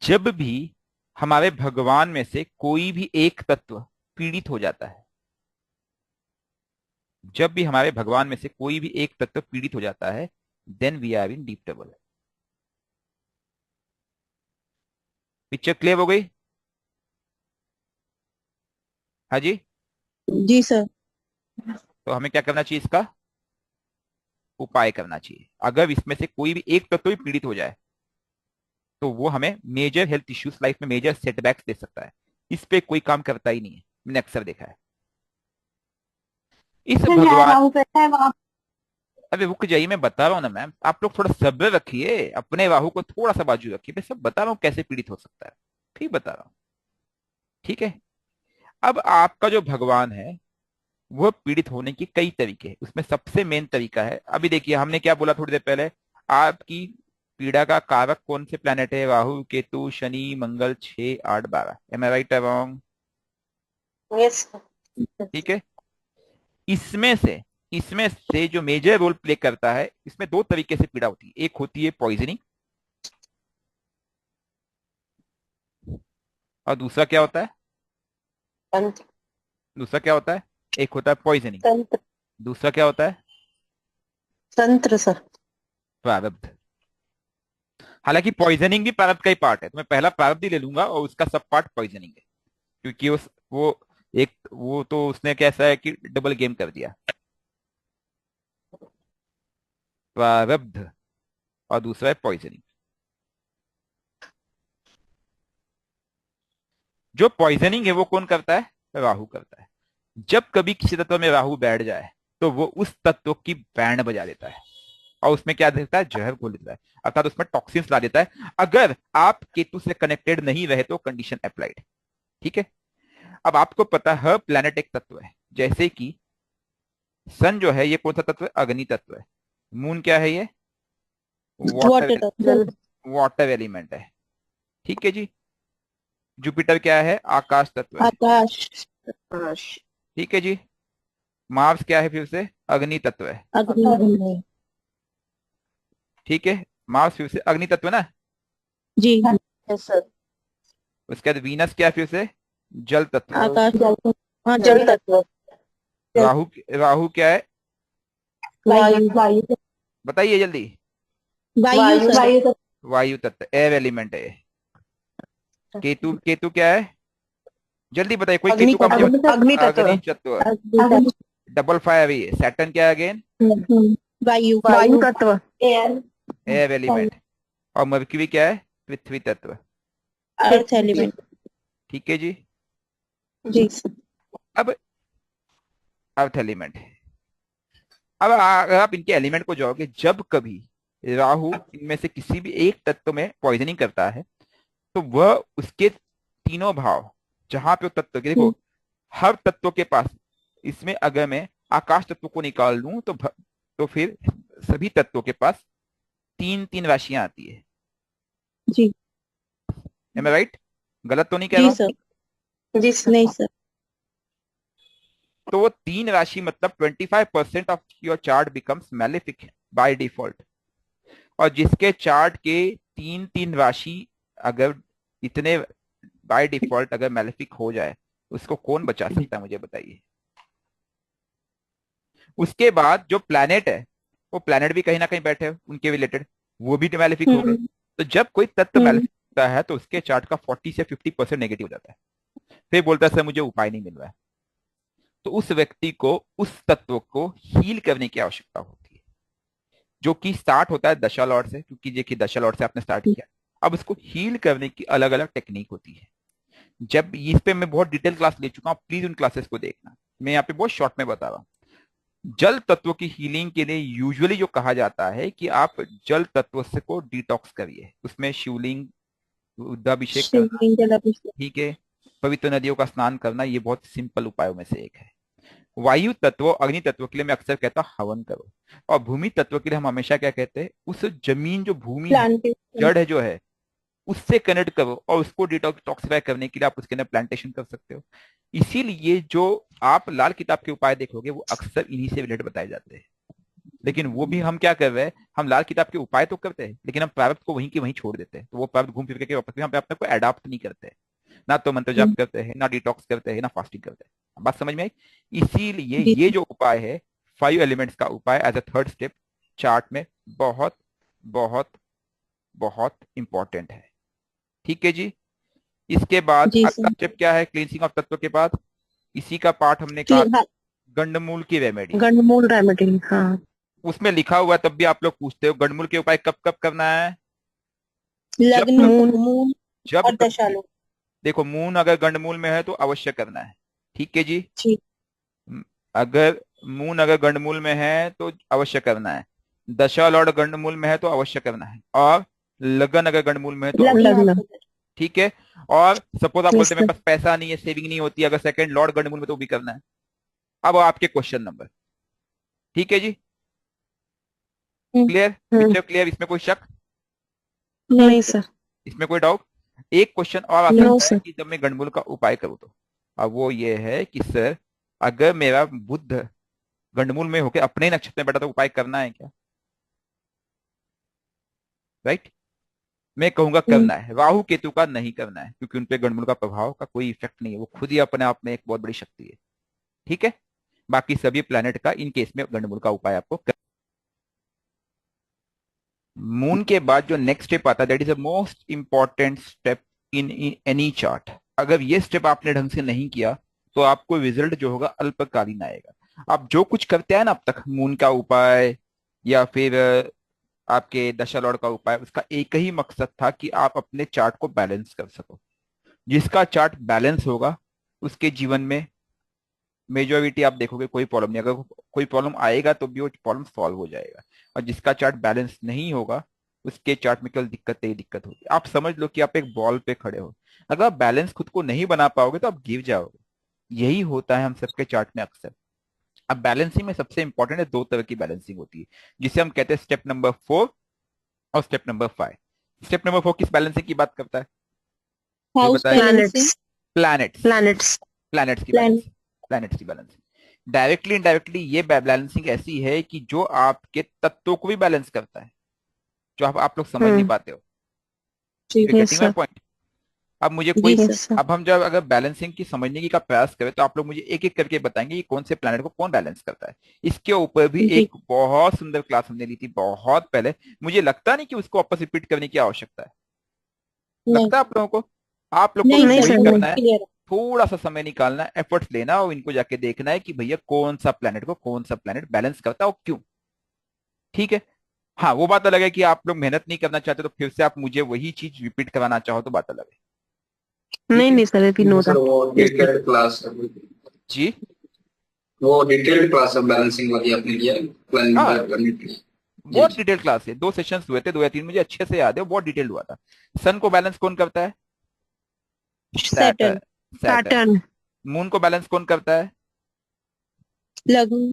B: जब भी हमारे भगवान में से कोई भी एक तत्व पीड़ित हो जाता है, जब भी हमारे भगवान में से कोई भी एक तत्व पीड़ित हो जाता है, then we are in deep trouble. Picture clear हो गई? हाँ जी।
A: जी सर।
B: तो हमें क्या करना चाहिए, इसका उपाय करना चाहिए। अगर इसमें से कोई भी एक तत्व भी पीड़ित हो जाए तो वो हमें मेजर हेल्थ इश्यूज, लाइफ में मेजर सेटबैक्स दे सकता है। इस पे कोई काम करता ही नहीं है, मैंने अक्सर देखा है। इस भगवान,
A: राहु कैसा है वहाँ?
B: अबे रुक जाइए, मैं बता रहा हूँ ना मैम, आप लोग थोड़ा सब्र रखिए, अपने राहु को थोड़ा सा बाजू रखिए, मैं सब बता रहा हूँ कैसे पीड़ित हो सकता है, ठीक बता रहा हूँ, ठीक है। अब आपका जो भगवान है वो पीड़ित होने की कई तरीके हैं, उसमें सबसे मेन तरीका है, अभी देखिए हमने क्या बोला थोड़ी देर पहले, आपकी पीड़ा का कारक कौन से प्लेनेट है, Rahu, Ketu, Shani, Mangal, 6, 8, 12, am I right wrong?
A: Yes.
B: ठीक है। इसमें से जो मेजर रोल प्ले करता है, इसमें दो तरीके से पीड़ा होती है, एक होती है पॉइजनिंग और दूसरा क्या होता है,
A: तंत्र।
B: दूसरा क्या होता है, एक होता है पॉइजनिंग,
A: तंत्र।
B: दूसरा क्या होता है,
A: तंत्र सर।
B: प्रारब्ध। हालांकि पॉइजनिंग भी प्रारब्ध का ही पार्ट है, तो मैं पहला प्रारब्ध ही ले लूंगा और उसका सब पार्ट पॉइजनिंग है, क्योंकि वो एक, वो तो उसने कैसा है कि डबल गेम कर दिया, प्रारब्ध और दूसरा है पॉइजनिंग। जो पॉइजनिंग है वो कौन करता है, राहु करता है। जब कभी किसी तत्व में राहु बैठ जाए तो वो उस तत्व की बैंड बजा देता है और उसमें क्या देता है, जहर घोल देता है, अर्थात उसमें टॉक्सिन्स ला देता है। अगर आप केतु से कनेक्टेड नहीं रहे तो कंडीशन अप्लाइड, ठीक है। अब आपको पता है हर प्लेनेट एक तत्व है, जैसे कि सन जो है ये कौन सा तत्व है, अग्नि तत्व है। मून क्या है, ये वाटर,
A: वाटर जल।
B: वाटर एलिमेंट है, ठीक है जी। जुपिटर क्या है, आकाश तत्व है,
A: आकाश।
B: ठीक है जी। मार्स क्या है, फिर से अग्नि तत्व है,
A: अग्नि।
B: ठीक है। मार्स फिर से अग्नि तत्व ना।
A: जी। Yes sir.
B: उसके बाद वीनस क्या है, फिर से जल तत्व है।
A: आकाश जल। हाँ, जल तत्व।
B: राहु, राहु क्या है,
A: वायु। वायु।
B: बताइए जल्दी।
A: वायु सर।
B: वायु तत्व, एयर एलिमेंट है ये, केतु, केतु क्या है? जल्दी बताइए, कोई
C: अग्नि
B: केतु का मुझे
C: तत्व, अग्नि तत्व,
B: अग्नि तत्व,
A: अग्नि
B: डबल फायर है। सैटर्न क्या है अगेन?
A: तत्व, वायु,
C: वायु तत्व,
A: एयर,
B: एयर एलिमेंट। और मरकरी क्या है? पृथ्वी तत्व।
A: Earth element.
B: ठीक है जी।
A: जी
B: अब अर्थ एलिमेंट। अब अगर आप इनके एलिमेंट को जाओगे, जब कभी राहु इनमें से किसी भी एक तत्व में पॉइजनिंग करता है, तो वह उसके तीनों भाव, जहां पे वो तत्व के, देखो हर तत्व के पास, इसमें अगर मैं आकाश तत्व को निकाल लूं तो फिर सभी तत्वों के पास तीन तीन राशियां आती है।
A: G
B: M I right? गलत तो नहीं कह
A: जी
B: रहा हूं?
A: सर।
C: जी सर,
A: नहीं सर।
B: तो वो तीन राशि मतलब 25% of your chart becomes malefic by default. और जिसके चार्ट के तीन तीन राशि अगर इतने बाय डिफॉल्ट अगर मैलेफिक हो जाए, उसको कौन बचा सकता है, मुझे बताइए। उसके बाद जो प्लैनेट है, वो प्लैनेट भी कहीं ना कहीं बैठे हैं उनके रिलेटेड, वो भी मैलेफिक हो गए।
A: हम्म
B: तो जब कोई तत्व
A: हम्म
B: मैलेफिक होता है तो उसके चार्ट का 40 से 50% नेगेटिव हो जाता है। फिर बोलता है सर मुझे उपाय नहीं मिल रहा है। तो उस व्यक्ति को उस तत्व को हील करने की आवश्यकता होती है, जो कि स्टार्ट होता है दशा लॉर्ड से, क्योंकि देखिए दशा लॉर्ड से आपने स्टार्ट किया। अब उसको हील करने की अलग अलग टेक्निक होती है। जब इस पे मैं बहुत डिटेल क्लास ले चुका हूं, प्लीज उन क्लासेस को देखना, मैं यहाँ पे बहुत शॉर्ट में बता रहा हूँ। जल तत्व की हीलिंग के लिए यूजुअली जो कहा जाता है कि आप जल तत्व से को डिटॉक्स करिए, उसमें शिवलिंग रुद्राभिषेक करना,
A: शिवलिंग जलाभिषेक।
B: ठीक है, पवित्र नदियों का स्नान करना, ये बहुत सिंपल उपायों में से एक है। वायु तत्व, अग्नि तत्व के लिए मैं अक्सर कहता हूं हवन करो। और भूमि तत्व के लिए हम हमेशा क्या कहते हैं, उस जमीन जो भूमि है,
A: प्लांटेशन।
B: जड़ है जो है, उससे कनेक्ट करो और उसको डिटॉक्सिफाई करने के लिए आप उसके अंदर प्लांटेशन कर सकते हो। इसीलिए जो आप लाल किताब के उपाय देखोगे वो अक्सर इन्हीं से रिलेटेड बताए जाते हैं। लेकिन वो भी हम क्या कर रहे हैं, हम लाल किताब के उपाय तो करते हैं, लेकिन हम प्रारब्ध को वहीं के वहीं छोड़ देते हैं। तो वो प्रारब्ध घूम फिर के वापस भी हम अपने को अडॉप्ट नहीं करते, ना तो मंत्र जाप करते हैं, ना डिटॉक्स करते हैं, ना फास्टिंग करते हैं। बात समझ में आई? इसीलिए
A: जी
B: ये जो उपाय है, 5 एलिमेंट्स का उपाय as a third step chart में बहुत बहुत बहुत इंपॉर्टेंट है। ठीक है जी। इसके बाद
A: जी
B: अगला
A: सर।
B: स्टेप क्या है क्लींसिंग ऑफ तत्व के बाद? इसी का पार्ट हमने कहा,
A: हाँ,
B: गंडमूल की रेमेडी।
C: गंडमूल रेमेडी, हाँ।
B: उसमें लिखा हुआ है, तब भी आप लोग पूछते हो गंडमूल के उपाय कब कब करना है? जब
A: लग्न,
B: कभी,
C: मून,
A: मून
B: जब
A: और
B: कभी,
A: दशालो।
B: देखो मून अगर गंडमूल में है तो अवश्य करना है। ठीक है जी।
A: जी
B: म- अगर मून अगर गंडमूल में है तो अवश्य करना है। दशा लॉर्ड गंडमूल में है तो अवश्य करना है। और लगन अगर गंडमूल में है तो
A: लग्न
B: अवश्य।
C: लग्न,
B: ठीक है। और सपोज आप बोलते
C: यस
B: हैं मेरे
C: सर।
B: पास पैसा नहीं है, सेविंग नहीं होती, अगर सेकंड लॉर्ड गंडमूल में तो वो भी करना है। अब आपके क्वेश्चन नंबर, ठीक है जी,
A: हम्म,
B: क्लियर?
C: हम्म,
B: विषय क्लियर, इसमें कोई शक,
A: नहीं
C: नहीं
A: सर।
C: सर,
B: इसमें कोई डाउट? एक क्वेश्चन और आ
C: नो
B: सकता है
C: सर।
B: कि जब मैं गंडमूल का उपाय करूँ तो, अब वो ये है कि सर अगर मेरा बुध गंडमूल में होकर अपने ही नक्षत्र में बैठा तो उपाय करना है क्या? राइट? मैं कहूंगा
A: हम्म,
B: करना है। राहु केतु का नहीं करना है, क्योंकि उनपे गंडमूल का प्रभाव का कोई इफेक्ट नहीं है, वो खुद ही अपने आप में एक बहुत बड़ी शक्ति है। ठीक है। बाकी सभी प्लेनेट का इन केस में गंडमूल का उपाय आपको मून के बाद जो नेक्स्ट स्टेप आता है, that is the most important step in any chart. अगर ये स्टेप आपने ढंग से नहीं किया तो आपको रिजल्ट जो होगा अल्पकालीन आएगा। आप जो कुछ करते हैं ना अब तक, मून का उपाय या फिर आपके दशा लॉर्ड का उपाय, उसका एक ही मकसद था कि आप अपने चार्ट को बैलेंस कर सको। जिसका चार्ट बैलेंस होगा उसके जीवन में मेजोरिटी आप देखोगे कोई प्रॉब्लम नहीं, अगर कोई प्रॉब्लम आएगा तो भी वो प्रॉब्लम सॉल्व हो जाएगा। और जिसका चार्ट बैलेंस नहीं होगा उसके चार्ट में केवल दिक्कत ही दिक्कत होगी। आप समझ लो कि आप एक बॉल पे खड़े हो, अगर आप बैलेंस खुद को नहीं बना पाओगे तो आप गिर जाओगे। यही होता है हम सबके चार्ट में अक्सर। अब बैलेंसिंग में सबसे इंपॉर्टेंट है, दो तरह की बैलेंसिंग होती है, जिसे हम कहते हैं स्टेप नंबर 4 और स्टेप नंबर 5। स्टेप नंबर 4 किस बैलेंसिंग की बात करता है, कोई
A: हाउस
B: बताए?
A: Balancing.
C: Planets,
B: planets,
C: planets,
B: planets की
A: प्लान।
B: बैलेंसिंग, प्लैनेट्स की बैलेंसिंग। डायरेक्टली इनडायरेक्टली ये बैलेंसिंग ऐसी है कि जो आपके तत्वों को भी बैलेंस करता है, जो आप लोग समझ नहीं
C: हम्म,
B: पाते हो।
A: जी
B: you
C: yes
B: getting my
C: sir,
B: point? अब मुझे
A: जी
B: कोई,
A: सर।
C: Yes sir.
B: अब हम जब अगर बैलेंसिंग की समझने की का प्रयास करें तो आप लोग मुझे एक एक करके बताएंगे कि कौन से प्लैनेट को कौन बैलेंस करता है। इसके ऊपर भी
A: जी
B: एक बहुत सुंदर क्लास हमने ली थी बहुत पहले। मुझे लगता नहीं कि उसको वापस रिपीट करने की आवश्यकता है,
A: नहीं।
B: लगता है आप लोगों को? आप लोग को
A: नहीं
B: भी
A: सर,
B: वही
C: नहीं
B: करना है,
A: क्लियर।
B: थोड़ा सा समय निकालना है, एफर्ट्स लेना है और इनको जाके देखना है कि भैया कौन सा प्लेनेट को कौन सा प्लेनेट बैलेंस करता है और क्यों। ठीक है। हाँ, वो बात अलग है कि आप लोग मेहनत नहीं करना चाहते तो फिर से आप मुझे वही चीज रिपीट कराना चाहो तो बात अलग है। ठीक
C: नहीं
B: है
C: नहीं सर, अभी नो
D: सर
C: था।
D: वो
C: यस सर।
D: डिटेल्ड क्लास है,
B: जी।
D: वो डिटेल्ड क्लास है बैलेंसिंग वाली आपने लिया है प्लानिंग
B: हाँ,
D: करने के लिए। जी
B: बहुत डिटेल क्लास है, 2 सेशंस हुए थे, 2 या 3, मुझे अच्छे से याद है, वो बहुत डिटेल हुआ था। सन को बैलेंस कौन करता है? Saturn.
A: Settle.
B: Saturn.
C: Pattern.
B: Moon को बैलेंस कौन करता है?
A: लग्न।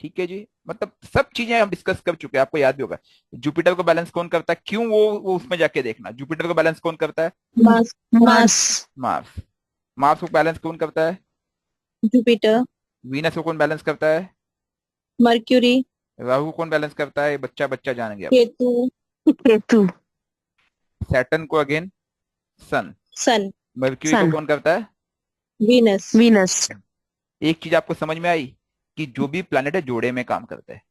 B: ठीक है जी, मतलब सब चीजें हम डिस्कस कर चुके हैं, आपको याद भी होगा। जुपिटर को बैलेंस कौन करता है, क्यों, वो उसमें जाके देखना। जुपिटर को बैलेंस कौन करता है?
A: मार्स।
C: मार्स।
B: मार्स। मार्स को बैलेंस कौन करता है?
A: जुपिटर।
B: वीनस को कौन बैलेंस करता है?
A: मर्क्यूरी।
B: राहु कौन बैलेंस करता है? बच्चा बच्चा जान गया।
A: केतु।
C: केतु।
B: सैटर्न को अगेन सन।
A: सन।
B: मर्क्यूरी को
C: सन।
B: कौन करता है?
A: वीनस।
C: वीनस।
B: एक चीज आपको समझ में आई कि जो भी प्लेनेट है जोड़े में काम करते हैं।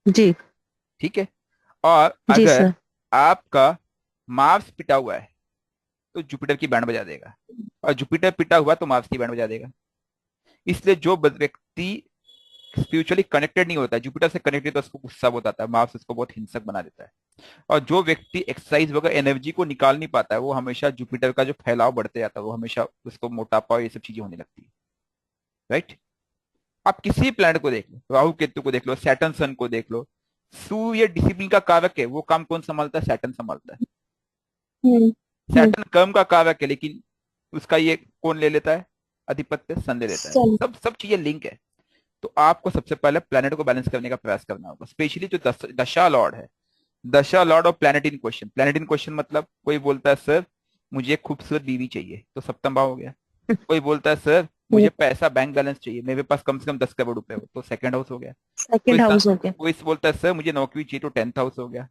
C: जी।
B: ठीक है। और
C: जी
B: अगर
C: सर।
B: आपका मार्स पिटा हुआ है तो जुपिटर की बैंड बजा देगा, और जुपिटर पिटा हुआ तो मार्स की बैंड बजा देगा। इसलिए जो व्यक्ति स्पिरिचुअली कनेक्टेड नहीं होता है, जुपिटर से कनेक्टेड, तो उसको गुस्सा बहुत आता है, मार्स उसको बहुत हिंसक बना देता है। और जो व्यक्ति एक्सरसाइज वगैरह एनर्जी को निकाल नहीं पाता है, वो हमेशा जुपिटर का जो फैलाव बढ़ते जाता है, वो हमेशा उसको मोटापा और ये सब चीजें होने लगती है। राइट। आप किसी प्लैनेट को देख लो, राहु केतु को देख लो, सैटर्न सन को देख लो, सूर्य डिसिप्लिन का कारक है, वो काम कौन संभालता है? सैटर्न संभालता है।
A: हम्म।
B: सैटर्न कर्म का कारक है, लेकिन उसका ये कौन ले लेता है? अधिपत्य सन ले लेता है।
A: सन।
B: सब सब चीजें लिंक है। तो आपको सबसे पहले प्लैनेट को बैलेंस करने का प्रयास करना होगा, स्पेशली जो दशा लॉर्ड है, दशा Lord of planet in question. Planet in question मतलब कोई बोलता है सर मुझे एक खूबसूरत बीवी चाहिए, तो सप्तम भाव हो गया। कोई बोलता है सर मुझे पैसा बैंक बैलेंस चाहिए, मेरे पास कम से कम 10 करोड़ रुपए हो, तो सेकंड हाउस हो गया। कोई
C: सेकंड हाउस हो गया।
B: कोई बोलता है सर मुझे नौकरी चाहिए, तो 10th हाउस हो गया।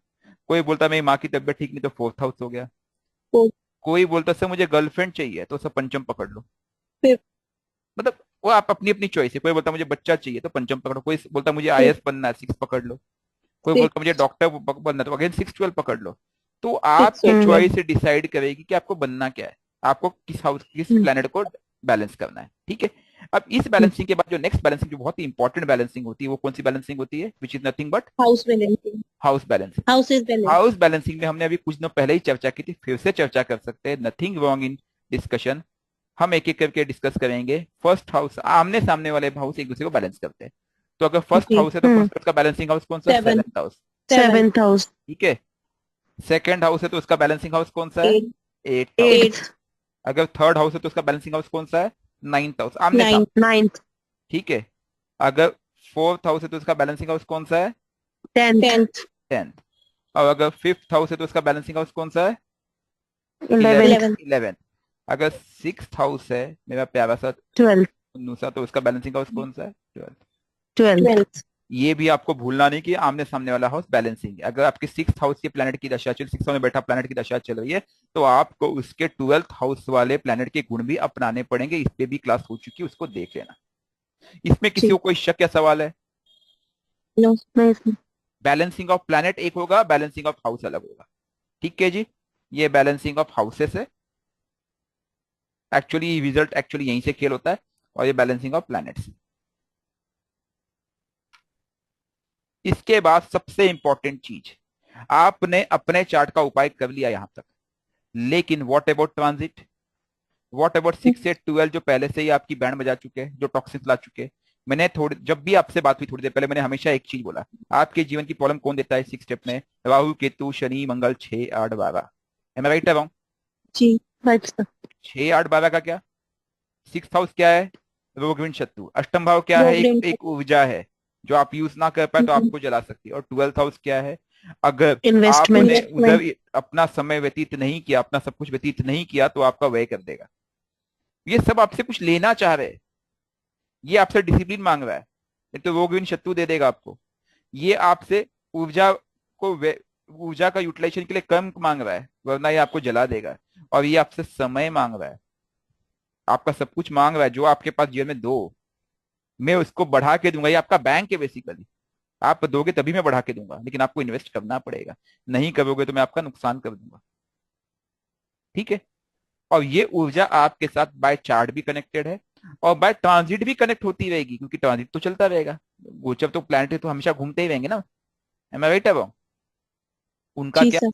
B: कोई बोलता है मेरी माँ की तबियत ठीक नहीं, तो 4th हाउस हो गया।
A: Fourth।
B: कोई बोलता है सर मुझे गर्लफ्रेंड चाहिए, तो सब पंचम पकड़ लो।
A: Fifth।
B: मतलब वो आप अपनी अपनी चॉइस है। कोई बोलता है मुझे बच्चा चाहिए, तो पंचम पकड़ो। कोई बोलता है मुझे
A: Fifth।
B: आईएएस बनना है, 6 पकड़ लो। कोई
A: Sixth।
B: बोलता है मुझे डॉक्टर बनना है, तो अगेन 6 12 पकड़ लो। तो
A: Sixth
B: आपकी
A: हो गया।
B: चॉइस डिसाइड करेगी कि आपको बनना क्या है, आपको किस हाउस किस प्लेनेट को बैलेंस करना है। ठीक है। अब इस बैलेंसिंग के बाद जो नेक्स्ट बैलेंसिंग, जो बहुत ही इंपॉर्टेंट बैलेंसिंग होती है, वो कौन सी बैलेंसिंग होती है? Which is nothing but
A: house balancing.
B: House balancing.
A: House is balance.
B: House balancing में हमने अभी कुछ दिनों पहले ही चर्चा की थी, फिर से चर्चा कर सकते हैं, नथिंग रॉन्ग इन डिस्कशन। हम एक एक करके डिस्कस करेंगे। फर्स्ट हाउस, आमने सामने वाले हाउस एक दूसरे को बैलेंस करते हैं। तो अगर फर्स्ट
A: जी।
B: हाउस है तो फर्स्ट हाउस का बैलेंसिंग हाउस कौन सा?
A: Seven.
B: 7th house.
A: Seven.
C: Seventh house.
B: ठीक है। सेकंड हाउस है तो उसका बैलेंसिंग हाउस कौन सा है?
A: Eight.
B: 8th house.
C: Eight.
A: Eight.
B: अगर थर्ड हाउस है तो उसका बैलेंसिंग हाउस कौन सा है? 9th हाउस, आमने
A: नाइन।
B: सामने।
C: नाइन्थ।
B: ठीक है। अगर फोर्थ हाउस है तो उसका बैलेंसिंग हाउस कौन सा है?
C: टेंथ।
A: टेंथ।
B: 10th। और अगर फिफ्थ हाउस है तो उसका बैलेंसिंग हाउस कौन सा है?
C: इलेवेंथ।
A: 11th।
B: 11th। अगर सिक्स्थ हाउस है मेरा प्यारा सा
C: ट्वेल्थ।
B: नुसा, तो उसका बैलेंसिंग हाउस कौन सा है? 12th।
C: ट्वेल्थ।
A: 12th।
B: ये भी आपको भूलना नहीं कि आमने सामने वाला हाउस बैलेंसिंग है। अगर आपके 6th हाउस के प्लेनेट की दशा चल 6th हाउस में बैठा प्लेनेट की दशा चल रही है, तो आपको उसके 12th हाउस वाले प्लेनेट के गुण भी अपनाने पड़ेंगे। इस पे भी क्लास हो चुकी है, उसको देख लेना। इसमें किसी
A: जी।
B: को कोई शक या सवाल है?
A: नो।
C: नहीं सर।
B: बैलेंसिंग ऑफ प्लेनेट एक होगा, बैलेंसिंग ऑफ हाउस अलग होगा। ठीक है जी। ये बैलेंसिंग ऑफ हाउसेस है। एक्चुअली रिजल्ट एक्चुअली यहीं से खेल होता है। और ये बैलेंसिंग ऑफ प्लैनेट्स। इसके बाद सबसे इंपॉर्टेंट चीज, आपने अपने चार्ट का उपाय कर लिया यहां तक, लेकिन what about transit? What about 6 से 12 जो पहले से ही आपकी बैंड बजा चुके हैं, जो टॉक्सिस ला चुके हैं? मैंने थोड़ी जब भी आपसे बात हुई थोड़ी देर पहले, मैंने हमेशा एक चीज बोला, आपके जीवन की प्रॉब्लम कौन देता है 6 स्टेप में? Rahu Ketu Shani Mangal 6 8 12। Am I right?
A: जी।
C: Right sir.
B: 6 8 12 का क्या? 6th हाउस क्या है? रोगविन शत्रु। अष्टम भाव क्या है? एक
A: रोगविन।
B: एक ऊर्जा है जो आप यूज ना कर पाए तो आपको जला सकती है। और 12th हाउस क्या है? अगर
C: इन्वेस्टमेंट।
B: आपने
A: इन्वेस्टमेंट।
B: उधर अपना समय व्यतीत नहीं किया, अपना सब कुछ व्यतीत नहीं किया, तो आपका व्यय कर देगा। ये सब आपसे कुछ लेना चाह रहे हैं, ये आपसे डिसिप्लिन मांग रहा है, नहीं तो रोगविन शत्रु दे देगा आपको। ये आपसे ऊर्जा को ऊर्जा का यूटिलाइजेशन के लिए कम मांग रहा है, वरना ये आपको जला देगा। और ये आपसे समय मांग रहा है, आपका सब कुछ मांग रहा है, जो आपके पास जीवन में दो मैं उसको बढ़ा के दूंगा। ये आपका बैंक है बेसिकली। आप दोगे तभी मैं बढ़ा के दूंगा, लेकिन आपको इन्वेस्ट करना पड़ेगा। नहीं करोगे तो मैं आपका नुकसान कर दूंगा। ठीक है। और ये ऊर्जा आपके साथ बाय चार्ट भी कनेक्टेड है और बाय ट्रांजिट भी कनेक्ट होती रहेगी, क्योंकि ट्रांजिट तो चलता रहेगा। गोचर तो प्लैनेट तो हमेशा घूमते ही रहेंगे ना। एम आई राइट अब उनका
A: जी
B: क्या,
A: सर।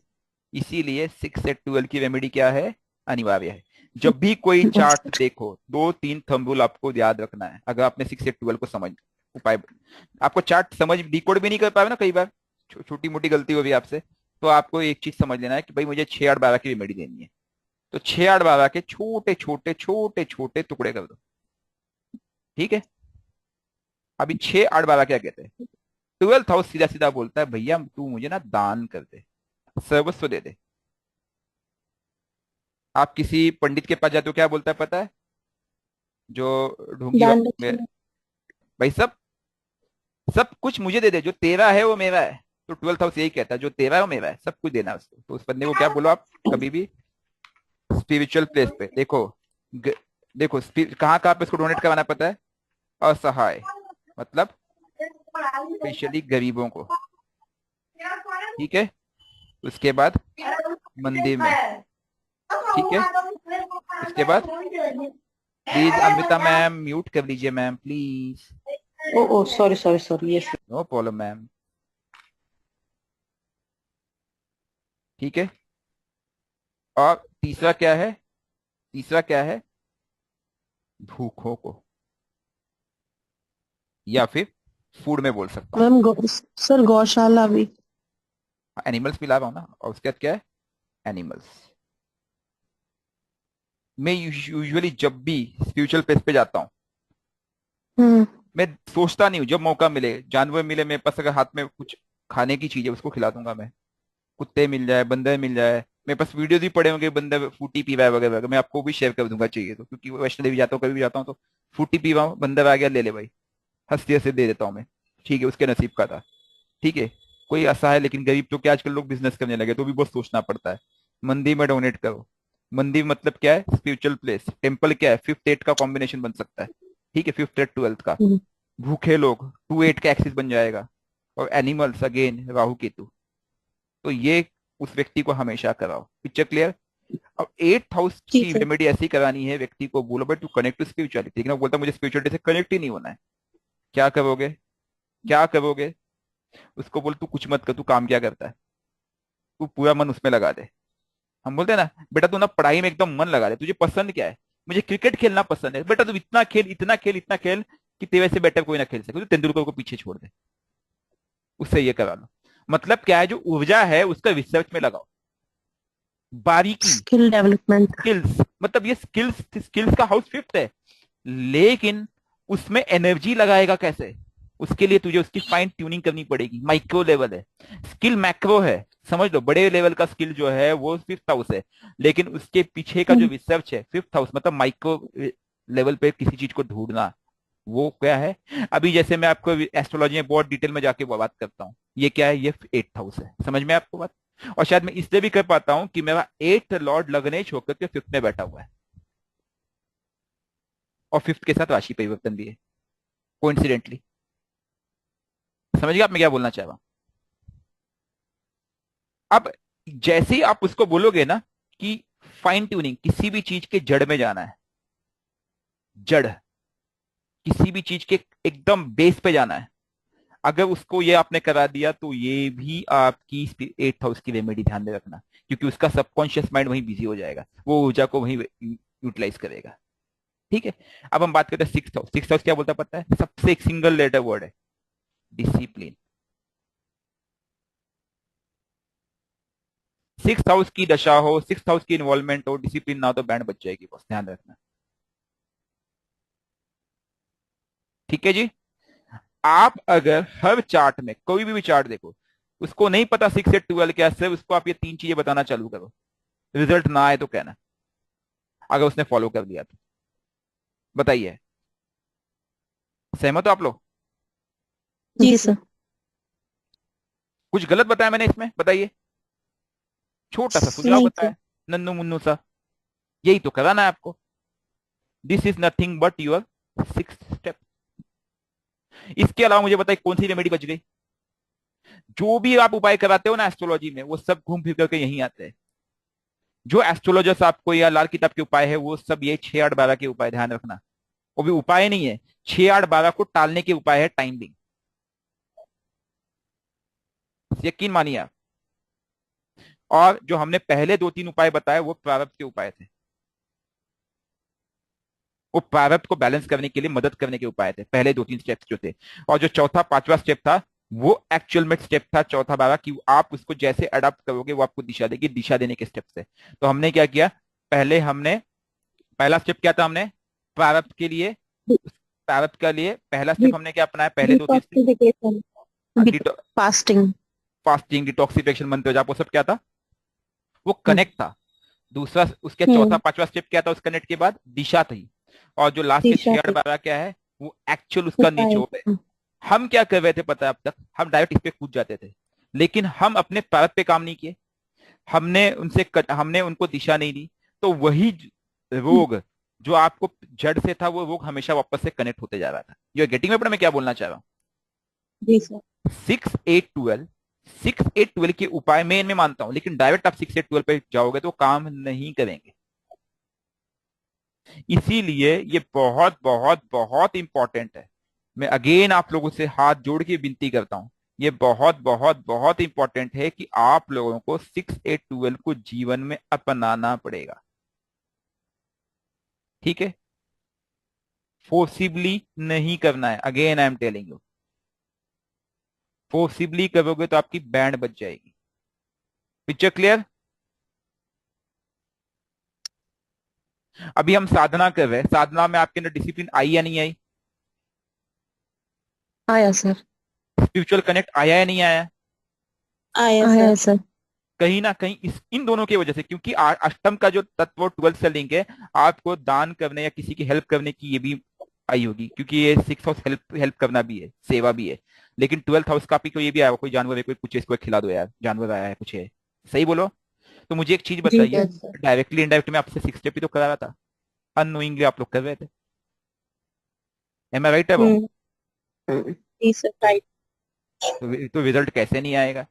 B: इसीलिए 6 से 12 की रेमेडी क्या है, अनिवार्य है। जब भी कोई चार्ट देखो, 2-3 थंब रूल आपको याद रखना है। अगर आपने 6 से 12 को समझ उपाय, आपको चार्ट समझ डिकोड भी नहीं कर पाए ना कई बार, छोटी मोटी गलती हो रही है आपसे, तो आपको एक चीज समझ लेना है कि भाई मुझे 6-8-12 की रेमेडी देनी है, तो 6-8-12 के छोटे छोटे छोटे छोटे टुकड़े कर दो। ठीक है। अभी 6-8-12 क्या कहते हैं, 12th हाउस सीधा सीधा बोलता है भैया तू मुझे ना दान कर दे, सर्वस्व दे दे। आप किसी पंडित के पास जाते हो, क्या बोलता है पता है, जो ढोंगी
A: दान
B: वाले
A: दक्षिणा।
B: भाई सब सब कुछ मुझे दे दे, जो तेरा है वो मेरा है। तो 12th हाउस यही कहता है, जो तेरा है वो मेरा है, सब कुछ देना है उसको। तो उस बंदे को क्या बोलो आप कभी भी, स्पिरिचुअल प्लेस पे देखो, देखो कहाँ कहाँ पे इसको डोनेट करवाना है पता है, असहाय, मतलब स्पेशली गरीबों को। ठीक है। उसके बाद मंदिर में। ठीक है। उसके बाद प्लीज अमृता मैम म्यूट कर लीजिए ma'am please.
C: Oh oh sorry sorry sorry, yes.
B: No problem ma'am. ठीक है। और तीसरा क्या है, तीसरा क्या है, भूखों को, या फिर फूड में बोल सकता हूँ,
E: मैम सर गौशाला भी।
B: एनिमल्स भी ला रहा हूँ ना। और उसके बाद क्या है, एनिमल्स। मैं यूजुअली जब भी स्पिरिचुअल प्लेस पे जाता हूँ,
E: हम्म।
B: मैं सोचता नहीं हूँ, जब मौका मिले, जानवर मिले मेरे पास, अगर हाथ में कुछ खाने की चीज है उसको खिला दूंगा मैं। कुत्ते मिल जाए, बंदर मिल जाए, मेरे पास वीडियोस भी पड़े होंगे, बंदर फूटी पी रहा है वगैरह वगैरह, मैं आपको भी शेयर कर दूंगा चाहिए तो, क्योंकि वैष्णो देवी जाता हूँ कभी भी जाता हूँ तो फूटी पी रहा हूँ, बंदर आ गया ले ले भाई, हंसते हंसते दे देता हूँ मैं। ठीक है, उसके नसीब का था। ठीक है। कोई असहाय लेकिन गरीब तो क्या, आजकल लोग बिजनेस करने लगे तो भी बहुत सोचना पड़ता है। मंदिर में डोनेट करो। मंदिर मतलब क्या है, स्पिरिचुअल प्लेस। टेम्पल क्या है, 5th 8 का कॉम्बिनेशन बन सकता है। ठीक है, 5th 8 12th का।
E: हम्म।
B: भूखे लोग 2-8 का एक्सिस बन जाएगा। और एनिमल्स अगेन राहु केतु। तो ये उस व्यक्ति को हमेशा कराओ। Picture clear. अब 8th हाउस
A: जी
B: की
A: सर।
B: रेमेडी ऐसी करानी है, व्यक्ति को बोलो भाई तू कनेक्ट टू स्पिरिचुअलिटी, लेकिन वो बोलता है मुझे स्पिरिचुअलिटी से कनेक्ट ही नहीं होना है। क्या करोगे, क्या करोगे, उसको बोल तू कुछ मत कर, तू काम क्या करता है, तू पूरा मन उसमें लगा दे। हम बोलते हैं ना बेटा तू ना पढ़ाई में एकदम मन लगा दे, तुझे पसंद क्या है, मुझे क्रिकेट खेलना पसंद है, बेटा तू इतना खेल इतना खेल इतना खेल कि तेरे से बेटर कोई ना खेल सके, तू तेंदुलकर को पीछे छोड़ दे, उससे ये करा लो। मतलब क्या है, जो ऊर्जा है उसका रिसर्च में लगाओ, बारीकी।
E: Skill development.
B: स्किल्स, मतलब ये स्किल्स, स्किल्स का हाउस 5th है, लेकिन उसमें एनर्जी लगाएगा कैसे, उसके लिए तुझे उसकी फाइन ट्यूनिंग करनी पड़ेगी। माइक्रो लेवल है, स्किल मैक्रो है, समझ लो। बड़े लेवल का स्किल जो है वो 5th हाउस है, लेकिन उसके पीछे का जो रिसर्च है 5th हाउस, मतलब माइक्रो लेवल पे किसी चीज को ढूंढना, वो क्या है। अभी जैसे मैं आपको एस्ट्रोलॉजी में बहुत डिटेल में जाके बात करता हूँ, ये क्या है, ये 8th हाउस है, समझ में आपको बात। और शायद मैं इसलिए भी कर पाता हूँ कि मेरा 8th लॉर्ड लग्नेश होकर के 5th में बैठा हुआ है, और 5th के साथ राशि परिवर्तन भी है, कोइंसिडेंटली। समझ गए आप मैं क्या बोलना चाह रहा हूं। अब जैसे ही आप उसको बोलोगे ना कि फाइन ट्यूनिंग, किसी भी चीज के जड़ में जाना है, जड़, किसी भी चीज के एकदम बेस पे जाना है, अगर उसको ये आपने करा दिया तो ये भी आपकी 8th हाउस की रेमेडी ध्यान में रखना, क्योंकि उसका सबकॉन्शियस माइंड वहीं बिजी हो जाएगा, वो ऊर्जा को वहीं यूटिलाइज करेगा। ठीक है। अब हम बात करते हैं 6th हाउस। 6th हाउस क्या बोलता है पता है, सबसे एक सिंगल लेटर वर्ड है, डिसिप्लिन। 6th हाउस की दशा हो, 6th हाउस की इन्वॉल्वमेंट हो, डिसिप्लिन ना हो तो बैंड बच जाएगी बस, ध्यान रखना। ठीक है जी। आप अगर हर चार्ट में कोई भी चार्ट देखो, उसको नहीं पता 6 से 12 क्या, सिर्फ उसको आप ये 3 चीजें बताना चालू करो, रिजल्ट ना आए तो कहना, अगर उसने फॉलो कर दिया तो। बताइए, सहमत हो आप लोग।
A: जी सर।
B: कुछ गलत बताया मैंने इसमें, बताइए। छोटा सा सुझाव
A: नहीं सर।
B: बताया, नन्नू मुन्नू सा, यही तो कराना है आपको। This is nothing but your 6th step. इसके अलावा मुझे बताइए कौन सी रेमेडी बच गई। जो भी आप उपाय कराते हो ना एस्ट्रोलॉजी में, वो सब घूम फिर करके यहीं आते हैं। जो एस्ट्रोलॉजर्स आपको या लाल किताब के उपाय है वो सब ये 6 8 12 के उपाय, ध्यान रखना। वो भी उपाय नहीं है, 6 8 12 को टालने के उपाय है, टाइमिंग, यकीन मानिए आप। और जो हमने पहले 2 3 उपाय बताए वो प्रारब्ध के उपाय थे, वो प्रारब्ध को बैलेंस करने के लिए मदद करने के उपाय थे, पहले 2 3 स्टेप्स जो थे। और जो चौथा 5वां स्टेप था वो एक्चुअल में स्टेप था चौथा 12 कि आप उसको जैसे अडॉप्ट करोगे वो आपको दिशा देगी, दिशा देने के स्टेप से। तो हमने क्या किया, पहले हमने पहला स्टेप क्या था, हमने प्रारब्ध के लिए, प्रारब्ध के लिए पहला स्टेप हमने क्या अपनाया, पहले 2 3
A: डिटॉक्सिफिकेशन,
E: फास्टिंग।
B: फास्टिंग, डिटॉक्सिफिकेशन, मंत्र जाप, वो सब क्या था, वो कनेक्ट था। दूसरा उसके चौथा 5वां स्टेप क्या था, उस कनेक्ट के बाद दिशा थी। और जो लास्ट के
A: दिशा
B: 6 8
A: थी।
B: 12 क्या है, वो एक्चुअल उसका
A: उपाय।
B: निचोड़ है। हम क्या कर रहे थे पता है, अब तक हम डायरेक्ट इस पे कूद जाते थे, लेकिन हम अपने प्रारब्ध पे काम नहीं किए, हमने उनको दिशा नहीं दी। तो वही रोग जो आपको जड़ से था वो रोग हमेशा वापस से कनेक्ट होते जा रहा था। यू गेटिंग में, मैं क्या बोलना चाह रहा हूँ।
A: जी सर।
B: 6 8 12, 6 8 12 के उपाय मैं मानता हूं, लेकिन डायरेक्ट आप 6 8 12 पे जाओगे तो काम नहीं करेंगे। इसीलिए ये बहुत बहुत बहुत इंपॉर्टेंट है। मैं अगेन आप लोगों से हाथ जोड़ के विनती करता हूं, ये बहुत बहुत बहुत इंपॉर्टेंट है कि आप लोगों को 6 8 12 को जीवन में अपनाना पड़ेगा, ठीक है। फोर्सिबली नहीं करना है, again I am telling you. Forcibly करोगे तो आपकी बैंड बच जाएगी। Picture clear. अभी हम साधना कर रहे हैं, साधना में आपके अंदर डिसिप्लिन आई या नहीं आई,
E: आया सर।
B: स्पिरिचुअल कनेक्ट आया या नहीं आया,
A: आया
E: आया
A: सर।
E: सर।
B: कहीं ना कहीं इन दोनों की वजह से, क्योंकि अष्टम का जो तत्व 12th से लिंक है, आपको दान करने या किसी की हेल्प करने की ये भी आई होगी, क्योंकि ये 6th हाउस हेल्प हेल्प करना भी है, सेवा भी है। लेकिन 12th हाउस का भी ये भी आया होगा, कोई जानवर है, कोई कुछ है, इसको खिला दो यार, जानवर आया है कुछ है, सही बोलो। तो मुझे एक चीज
A: जी
B: बताइए,
A: सर।
B: डायरेक्टली इनडायरेक्ट में आपसे 6 स्टेप ही तो करा रहा था, अननोइंगली आप लोग कर रहे थे, एम आई राइट है वो।
A: जी सर, राइट।
B: तो रिजल्ट कैसे नहीं आएगा।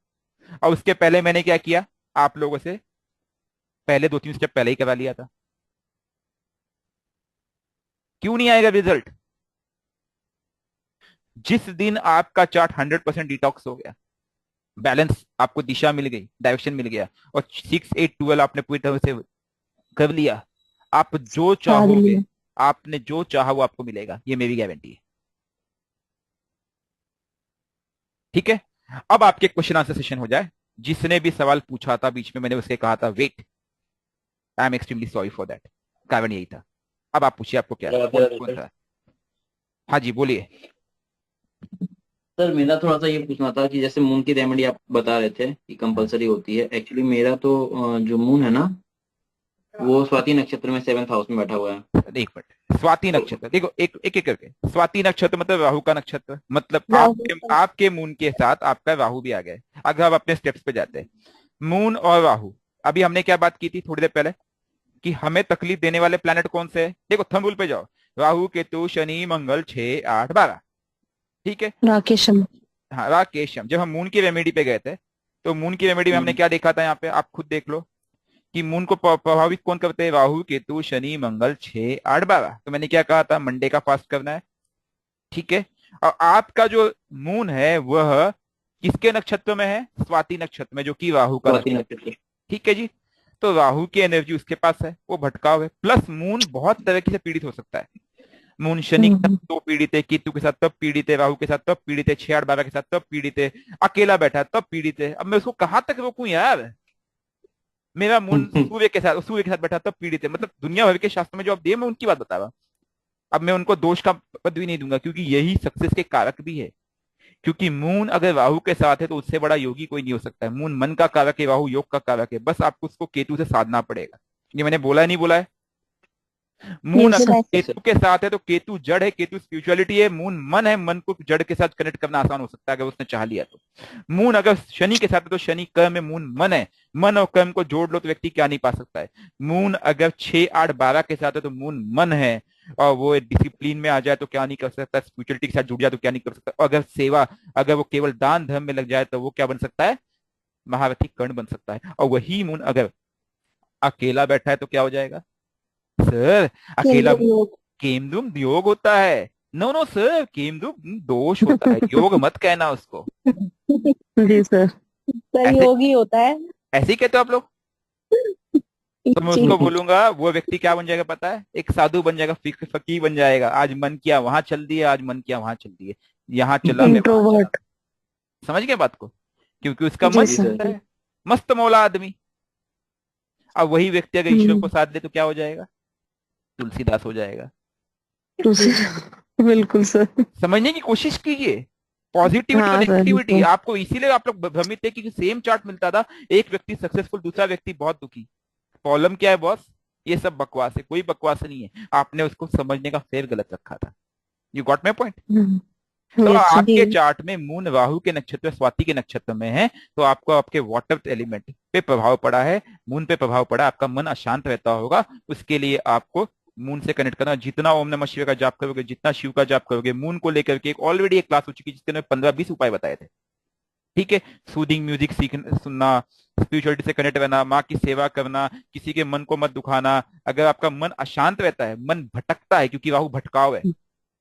B: और उसके पहले मैंने क्या किया, आप लोगों से पहले 2 3 स्टेप पहले ही करा लिया था, क्यों नहीं आएगा रिजल्ट। जिस दिन आपका चार्ट 100% डिटॉक्स हो गया, बैलेंस, आपको दिशा मिल गई, डायरेक्शन मिल गया, और 6 8 12 आपने पूरी तरह से कर लिया, आप जो
E: साध
B: चाहोगे,
E: लिया।
B: आपने जो चाहा वो आपको मिलेगा, ये मेरी गारंटी है, ठीक है। अब आपके क्वेश्चन आंसर सेशन हो जाए। जिसने भी सवाल पूछा था बीच में, मैंने उसके कहा था wait, I am extremely sorry for that, कारण यही था। अब आप पूछिए, आपको क्या कौन था। हाँ जी बोलिए।
F: सर मेरा थोड़ा सा ये पूछना था कि जैसे मून की रेमेडी आप बता रहे थे कि कंपलसरी होती है, एक्चुअली मेरा तो जो मून है ना वो स्वाति नक्षत्र में 7th हाउस में बैठा हुआ है।
B: एक मिनट, स्वाति नक्षत्र देखो, एक एक एक करके। स्वाति नक्षत्र मतलब राहु का नक्षत्र, मतलब
A: राहु
B: आपके मून के साथ आपका राहु भी आ गया है। अगर आप अपने स्टेप्स पे जाते हैं, मून और राहु, अभी हमने क्या बात की थी थोड़ी देर पहले, कि हमें तकलीफ देने वाले प्लैनेट कौन से है। देखो थंब रूल पे जाओ, राहु केतु शनि मंगल 6 8 12, ठीक है।
E: राकेशम।
B: हाँ राकेशम। जब हम मून की रेमेडी पे गए थे, तो मून की रेमेडी में हमने क्या देखा था, यहाँ पे आप खुद देख लो कि मून को प्रभावित कौन करते हैं, राहु केतु शनि मंगल 6 8 12। तो मैंने क्या कहा था, मंडे का फास्ट करना है, ठीक है। और आपका जो मून है वह किसके नक्षत्र में है, स्वाति नक्षत्र में, जो कि राहु का
F: स्वाति
B: नक्षत्र,
F: नक्षत्र।
B: ठीक है जी। तो राहु की एनर्जी उसके पास है, वो भटकाव है, प्लस मून बहुत तरीके से पीड़ित हो सकता है। मून शनि के साथ तो पीड़ित है, केतु के साथ तब पीड़ित है, राहु के साथ तब पीड़ित है, 6 8 12 के साथ तब पीड़ित है, अकेला बैठा है तब पीड़ित है। अब मैं उसको कहां तक रोकूं यार, मेरा मून सूर्य के साथ बैठा तब पीड़ित है, मतलब दुनिया भर के शास्त्र में जो आप दिए, मैं उनकी बात बता रहा हूं। अब मैं उनको दोष का पद भी नहीं दूंगा, क्योंकि यही सक्सेस के कारक भी है। क्योंकि मून अगर राहु के साथ है तो उससे बड़ा योगी कोई नहीं हो सकता है। मून मन का कारक है, राहु योग का कारक है, बस आपको उसको केतु से साधना पड़ेगा। ये मैंने बोला है नहीं बोला है। मून
E: Yes,
B: अगर
E: sir.
B: केतु के साथ है तो केतु जड़ है, केतु स्पिरिचुअलिटी है, मून मन है, मन को जड़ के साथ कनेक्ट करना आसान हो सकता है अगर उसने चाह लिया तो। मून अगर शनि के साथ है तो शनि कर्म है, मून मन है, मन और कर्म को जोड़ लो तो व्यक्ति क्या नहीं पा सकता है। मून अगर 6 8 12 के साथ है तो मून मन है, और वो डिसिप्लिन में आ जाए तो क्या नहीं कर सकता, स्पिरिचुअलिटी के साथ जुड़ जाए तो क्या नहीं कर सकता। और अगर सेवा, अगर वो केवल दान धर्म में लग जाए तो वो क्या बन सकता है, महारथी कर्ण बन सकता है। और वही मून अगर अकेला बैठा है तो क्या हो जाएगा सर? अकेला
A: केंद्र योग।
B: केमदुम योग होता है। नो नो सर, केमदुम दोष होता है, योग मत कहना उसको।
E: जी सर।
B: ऐसे
A: सहयोगी होता है।
B: ऐसे ही कहते हो आप लोग। तो मैं
A: जी।
B: उसको बोलूंगा वो व्यक्ति क्या बन जाएगा पता है? एक साधु बन जाएगा, फकीर बन जाएगा। आज मन किया वहां चल दिए, आज मन किया वहां चल दिए, यहाँ चला मैं वहां चला।
E: इंट्रोवर्ट।
B: समझ गए बात को? क्योंकि उसका
E: जी
B: मन
F: जी
E: सर।
F: सर।
B: करता है। मस्त मौला आदमी। अब वही व्यक्ति अगर ईश्वर को साथ दे तो क्या हो जाएगा? तुलसीदास हो जाएगा।
E: दूसरी। बिल्कुल सर।
B: समझने की कोशिश कीजिए। पॉजिटिविटी और
E: हाँ सर
B: नेगेटिविटी,
E: बिल्कुल।
B: आपको इसीलिए आप लोग भ्रमित थे कि सेम चार्ट मिलता था, एक व्यक्ति सक्सेसफुल, दूसरा व्यक्ति बहुत दुखी। प्रॉब्लम क्या है बॉस? ये सब बकवास है, कोई बकवास नहीं है, आपने उसको समझने का फेर गलत रखा था। You got my point? तो
E: यस सर।
B: आपके चार्ट में मून राहु के नक्षत्र, स्वाति के नक्षत्र में है, तो आपको आपके वाटर एलिमेंट पे प्रभाव पड़ा है, मून पे प्रभाव पड़ा, आपका मन अशांत रहता होगा। उसके लिए आपको मून से कनेक्ट करना। जितना ओम नमः शिवाय का जाप करोगे, जितना शिव का जाप करोगे, मून को लेकर के ऑलरेडी एक क्लास हो चुकी है जिसके अंदर 15-20 उपाय बताए थे। ठीक है? सूदिंग म्यूजिक सीखना, सुनना, स्पिरिचुअलिटी से कनेक्ट रहना, माँ की सेवा करना, किसी के मन को मत दुखाना। अगर आपका मन अशांत रहता है, मन भटकता है क्योंकि राहु भटकाव है,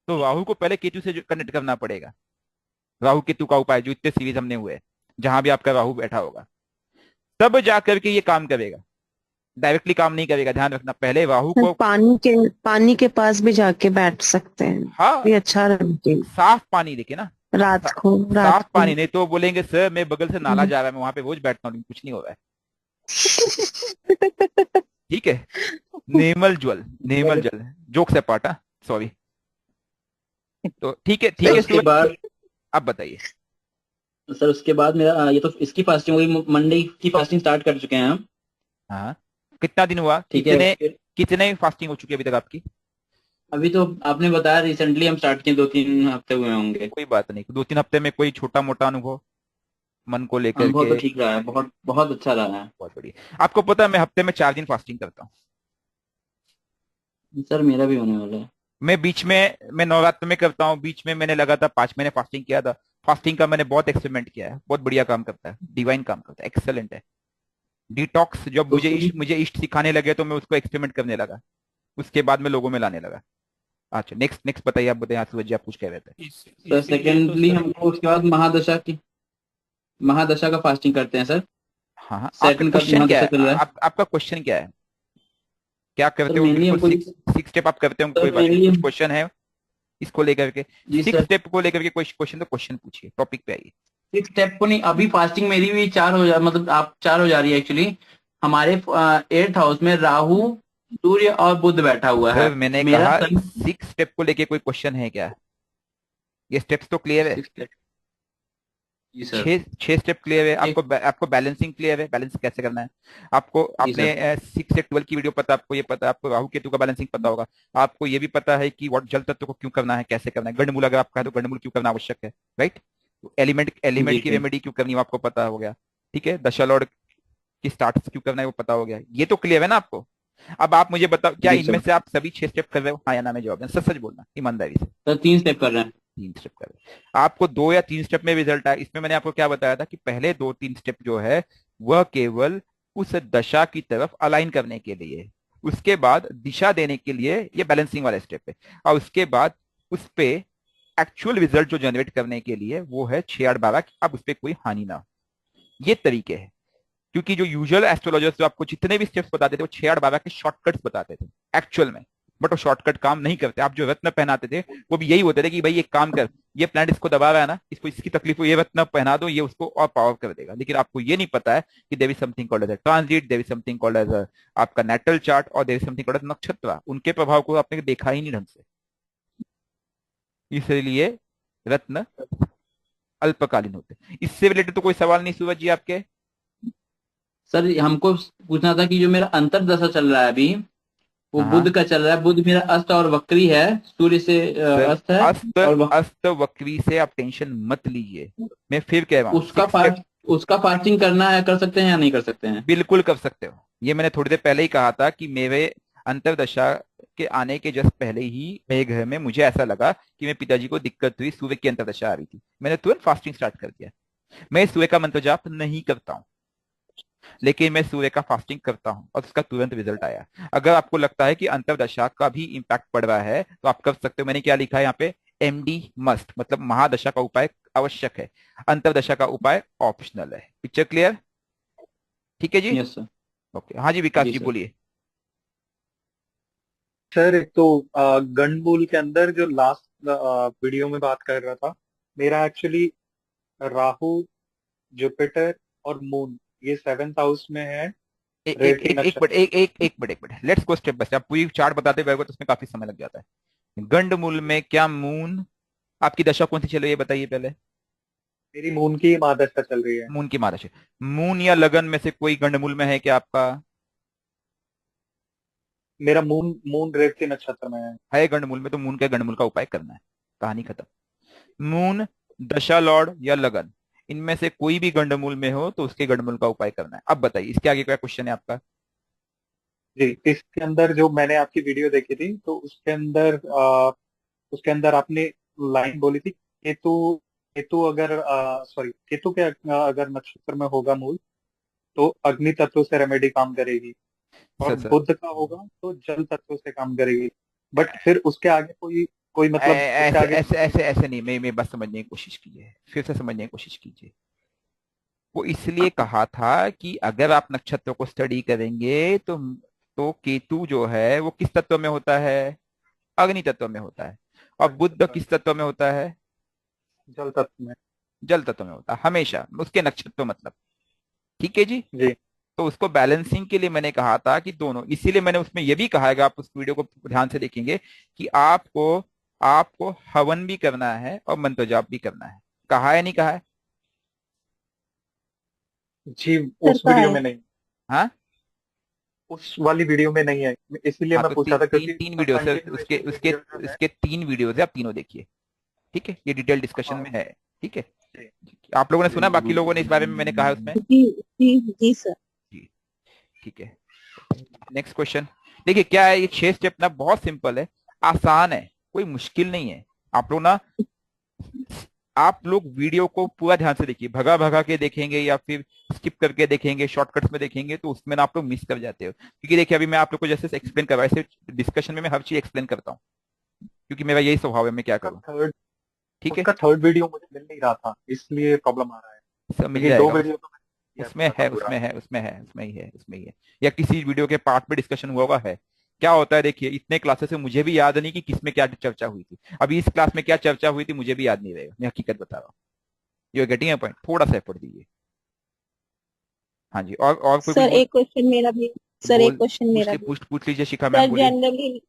B: तो राहु को पहले केतु से कनेक्ट करना पड़ेगा। राहु केतु का उपाय जो इतने सीरीज हमने हुए, जहां भी आपका राहु बैठा होगा, तब जा करके ये काम करेगा। डायरेक्टली काम नहीं करेगा, ध्यान रखना। पहले राहु को
E: पानी के पास भी जाके बैठ सकते हैं।
B: हाँ,
E: ये अच्छा रहता है।
B: साफ पानी देखे ना,
E: रात
B: सा-
E: को
B: साफ पानी। नहीं तो बोलेंगे सर मैं बगल से नाला जा रहा है, मैं वहां पे रोज बैठता हूँ, लेकिन कुछ नहीं हो रहा है। ठीक है? निर्मल जल, जोक से पाटा, सॉरी। तो ठीक है, ठीक
F: सर
B: है
F: उसके
B: सूरज,
F: बाद
B: आप बताइए।
F: सर उसके बाद मेरा ये तो इसकी फास्टिंग हुई, मंडे की फास्टिंग स्टार्ट कर चुके हैं हम।
B: हाँ, कितना दिन हुआ?
F: ठीक है।
B: कितने फास्टिंग हो चुकी है अभी तक आपकी?
F: अभी तो आपने बताया रिसेंटली हम स्टार्ट किए, 2-3 हफ्ते हुए होंगे।
B: कोई बात नहीं, 2-3 हफ्ते में कोई छोटा मोटा अनुभव मन को लेकर
F: अनुभव
B: के?
F: तो ठीक रहा है, बहुत बहुत अच्छा रहा है।
B: बहुत बढ़िया। आपको पता है मैं हफ्ते में 4 दिन फास्टिंग करता हूँ।
F: सर मेरा भी होने वाला है।
B: मैं नवरात्र में करता हूँ, बीच में मैंने लगातार 5 महीने फास्टिंग किया था। फास्टिंग का मैंने बहुत एक्सपेरिमेंट किया है, बहुत बढ़िया काम करता है, डिवाइन काम करता है, एक्सेलेंट है। डिटॉक्स जब
F: तो उसको
B: मुझे इष्ट सिखाने लगे तो मैं उसको एक्सपेरिमेंट करने लगा, उसके बाद मैं लोगों में लाने लगा। अच्छा, नेक्स्ट नेक्स्ट बताइए, आप बताइए। हाँ सूरज जी, आप कुछ कह रहे थे।
F: सर सेकेंडली हमको उसके बाद महादशा का फास्टिंग करते हैं सर।
B: हाँ हाँ, आपका
F: सेकंड का
B: क्वेश्चन क्या
F: महादशा
B: है?
F: चल रहा है।
B: आपका क्वेश्चन क्या है? क्या करते
F: सर
B: हो?
F: मेनली
B: बिल्कुल
F: हमको
B: सिक्स स्टेप आप करते हो,
F: सर
B: कोई बात नहीं।
F: मेनली
B: कुछ क्वेश्चन है इसको लेकर के?
F: जी
B: 6
F: सर।
B: स्टेप को लेकर के कोई क्वेश्चन, तो क्वेश्चन पूछिए, टॉपिक पे आइए।
F: 6 स्टेप को नहीं, अभी फास्टिंग मेरी भी 4 हो जा, मतलब आप 4 हो जा रही है एक्चुअली। हमारे 8th हाउस में राहु, सूर्य और बुध बैठा हुआ है।
B: सर मैंने
F: मेरा
B: कहा
F: सन
B: 6 स्टेप को लेके कोई क्वेश्चन है क्या? ये स्टेप्स तो क्लियर है?
F: 6 स्टेप। जी सर।
B: 6 स्टेप क्लियर है आपको बैलेंसिंग क्लियर है, बैलेंस कैसे करना है आपको?
F: जी
B: आपने
F: सर।
B: 6 से 12 की वीडियो पता, आपको ये पता है, आपको राहु केतु का बैलेंसिंग पता होगा। आपको ये भी पता है कि व्हाट जल तत्व को क्यों करना है, कैसे करना है। गंडमूल अगर आपका है तो गंडमूल क्यों करना आवश्यक है, राइट? एलिमेंट
F: जी
B: की
F: सर।
B: रेमेडी क्यों करनी है वो आपको पता हो गया। ठीक है? दशा लॉर्ड की स्टार्ट क्यों करना है वो पता हो गया। ये तो क्लियर है ना आपको? अब आप मुझे बताओ, क्या
F: जी
B: इनमें
F: सर।
B: से आप सभी 6 स्टेप कर रहे हो? हाँ या ना में जवाब देना, सच सच बोलना ईमानदारी से।
F: सर 3 स्टेप कर रहे हैं।
B: 3 स्टेप कर रहे हो। आपको 2 या 3 स्टेप में रिजल्ट आया। इसमें मैंने आपको क्या बताया था कि पहले 2-3 स्टेप जो है वह केवल उस दशा की तरफ अलाइन करने के लिए, उसके बाद दिशा देने के लिए, ये बैलेंसिंग वाला स्टेप है। और उसके बाद उस पे एक्चुअल रिजल्ट जो जनरेट करने के लिए वो है 6-8-12, अब उस पर कोई हानि ना हो। ये तरीके हैं। क्योंकि जो यूजुअल एस्ट्रोलॉजर्स जो आपको जितने भी स्टेप्स बताते थे वो 6-8-12 के शॉर्टकट्स बताते थे एक्चुअल में, बट वो शॉर्टकट काम नहीं करते। आप जो रत्न पहनाते थे वो भी यही होते थे कि भाई एक काम कर, ये प्लांट इसको दबा रहा है ना, इसको इसकी तकलीफ हो, ये रत्न पहना दो, ये उसको और पावर कर देगा। लेकिन आपको ये नहीं पता है कि there is something called as a transit, there is something called as आपका नेटल चार्ट, और there is something called as nakshatra. उनके प्रभाव को आपने देखा ही नहीं ढंग से, इसलिए रत्न अल्पकालीन होते। इससे रिलेटेड तो कोई सवाल नहीं सूरज जी आपके?
F: सर हमको पूछना था कि जो मेरा अंतर दशा चल रहा है अभी, वो
B: हाँ
F: बुध का चल रहा है। बुध मेरा अस्त और वक्री है, सूर्य से
B: सर,
F: अस्त है। और
B: अस्त वक्री से आप टेंशन मत लीजिए। मैं फिर कह रहा हूँ,
F: उसका फास्टिंग करना है, कर सकते हैं या नहीं कर सकते हैं?
B: बिल्कुल कर सकते हो। ये मैंने थोड़ी देर पहले ही कहा था कि मेरे अंतरदशा के आने के जस्ट पहले ही मेरे घर में मुझे ऐसा लगा कि मेरे पिताजी को दिक्कत हुई, सूर्य की अंतरदशा आ रही थी, मैंने तुरंत फास्टिंग स्टार्ट कर दिया। मैं सूर्य का मंत्र जाप नहीं करता हूँ, लेकिन मैं सूर्य का फास्टिंग करता हूं और उसका तुरंत रिजल्ट आया। अगर आपको लगता है कि अंतरदशा का भी इम्पैक्ट पड़ रहा है तो आप कर सकते हो। मैंने क्या लिखा है यहाँ पे, एमडी मस्ट, मतलब महादशा का उपाय आवश्यक है, अंतरदशा का उपाय ऑप्शनल है। Picture clear? ठीक है जी।
F: Yes sir.
B: ओके, हाँ जी विकास
F: जी
B: जी
F: सर।
B: बोलिए।
G: सर एक तो गंडबुल के अंदर जो लास्ट वीडियो में बात कर रहा था, मेरा एक्चुअली राहु, जुपिटर और मून ये 7th हाउस में है,
B: एक एक
G: रेवती
B: एक एक
G: नक्षत्र।
B: मिनट एक minute let's go step by step. आप पूरी चार्ट बताते हुए तो उसमें काफी समय लग जाता है। गंड मूल में क्या मून, आपकी दशा कौन सी चल रही है बताइए पहले।
G: मेरी मून की महादशा चल रही है।
B: मून की महादशा। मून या लगन में से कोई गंडमूल में है क्या आपका?
G: मेरा मून मून रेवती नक्षत्र में
B: है गंडमूल में, तो मून के गंडमूल का उपाय करना है, कहानी खत्म। मून, दशा लॉर्ड या लगन, इनमें से कोई भी गंडमूल में हो तो उसके गंडमूल का उपाय करना है। अब बताइए इसके आगे क्या क्वेश्चन है आपका।
G: जी। इसके अंदर जो मैंने आपकी वीडियो देखी थी तो उसके अंदर आपने लाइन बोली थी, केतु केतु अगर सॉरी केतु के अगर नक्षत्र में होगा मूल तो अग्नि तत्व से रेमेडी काम करेगी, और
B: सर सर
G: बुध का होगा तो जल तत्व से काम करेगी। बट फिर उसके आगे कोई कोई मतलब उसके
B: ऐसे
G: आगे
B: ऐसे ऐसे ऐसे नहीं, मैं बस समझने की कोशिश कीजिए, फिर से समझने की कोशिश कीजिए। वो इसलिए कहा था कि अगर आप नक्षत्रों को स्टडी करेंगे तो केतु जो है वो किस तत्व में होता है? अग्नि तत्व में होता है। और बुध किस तत्व में होता है?
G: जल तत्व में।
B: जल तत्व में होता है हमेशा, उसके नक्षत्र मतलब। ठीक है जी।
G: जी।
B: तो उसको बैलेंसिंग के लिए मैंने कहा था कि दोनों, इसीलिए मैंने उसमें यह भी कहा है, आप उस वीडियो को ध्यान से देखेंगे, कि आपको आपको हवन भी करना है और मंत्र जाप भी करना है। कहा है नहीं कहा है?
G: जी।
A: सर
G: उस
A: का
G: वीडियो
A: है।
G: में नहीं,
B: हाँ।
G: उस वाली वीडियो में नहीं है, इसीलिए
B: हाँ
G: मैं
B: तो
G: पूछा था
B: तीन
G: क्योंकि
B: तीन
G: उसका
B: वीडियो सर, उसके
G: कंटिन्यूएशन
B: उसके
G: वीडियो जो है।
B: उसके 3 वीडियोज है, आप तीनों देखिए। ठीक है, ये डिटेल डिस्कशन
G: हाँ।
B: में है। ठीक है।
G: जी।
B: आप लोगों ने सुना, बाकी लोगों ने इस बारे में मैंने कहा है उसमें।
A: जी जी जी सर।
B: जी ठीक है। Next question. देखिए क्या है, ये 6 स्टेप ना बहुत सिंपल है, आसान है, कोई मुश्किल नहीं है। आप लोग ना, आप लोग वीडियो को पूरा ध्यान से देखिए, भगा भगा के देखेंगे या फिर स्किप करके देखेंगे, शॉर्टकट्स में देखेंगे तो उसमें ना आप लोग मिस कर जाते हो। क्योंकि देखिए अभी मैं आप लोग को जैसे एक्सप्लेन कर रहा हूँ, ऐसे डिस्कशन में मैं हर चीज एक्सप्लेन करता हूँ, क्योंकि मेरा यही स्वभाव है, मैं क्या
G: उसका
B: करूँ।
G: थर्ड
B: ठीक है,
G: उसका थर्ड वीडियो मुझे मिल नहीं रहा था, इसलिए प्रॉब्लम आ रहा है,
B: सब मिल
G: क्योंकि दो
B: जाएगा।
G: वीडियो तो मैंने किया
B: उसमें
G: था
B: है
G: पूरा।
B: उसमें ही है, या किसी वीडियो के पार्ट में डिस्कशन हुआ हुआ है। क्या होता है देखिए, इतने क्लासेस से मुझे भी याद नहीं कि किसमें क्या चर्चा हुई थी, अभी इस क्लास में क्या चर्चा हुई थी मुझे भी याद नहीं रहेगा, मैं हकीकत बता रहा हूँ। यू गेटिंग अ पॉइंट, थोड़ा सा एफर्ट दीजिए। हाँ जी, और कोई कुछ
A: सर एक क्वेश्चन मेरा भी। सर एक
B: बोल
A: क्वेश्चन मेरा भी।
B: पूछ लीजिए, शिखा मैम
A: सर
B: बोलिए।
A: जनरली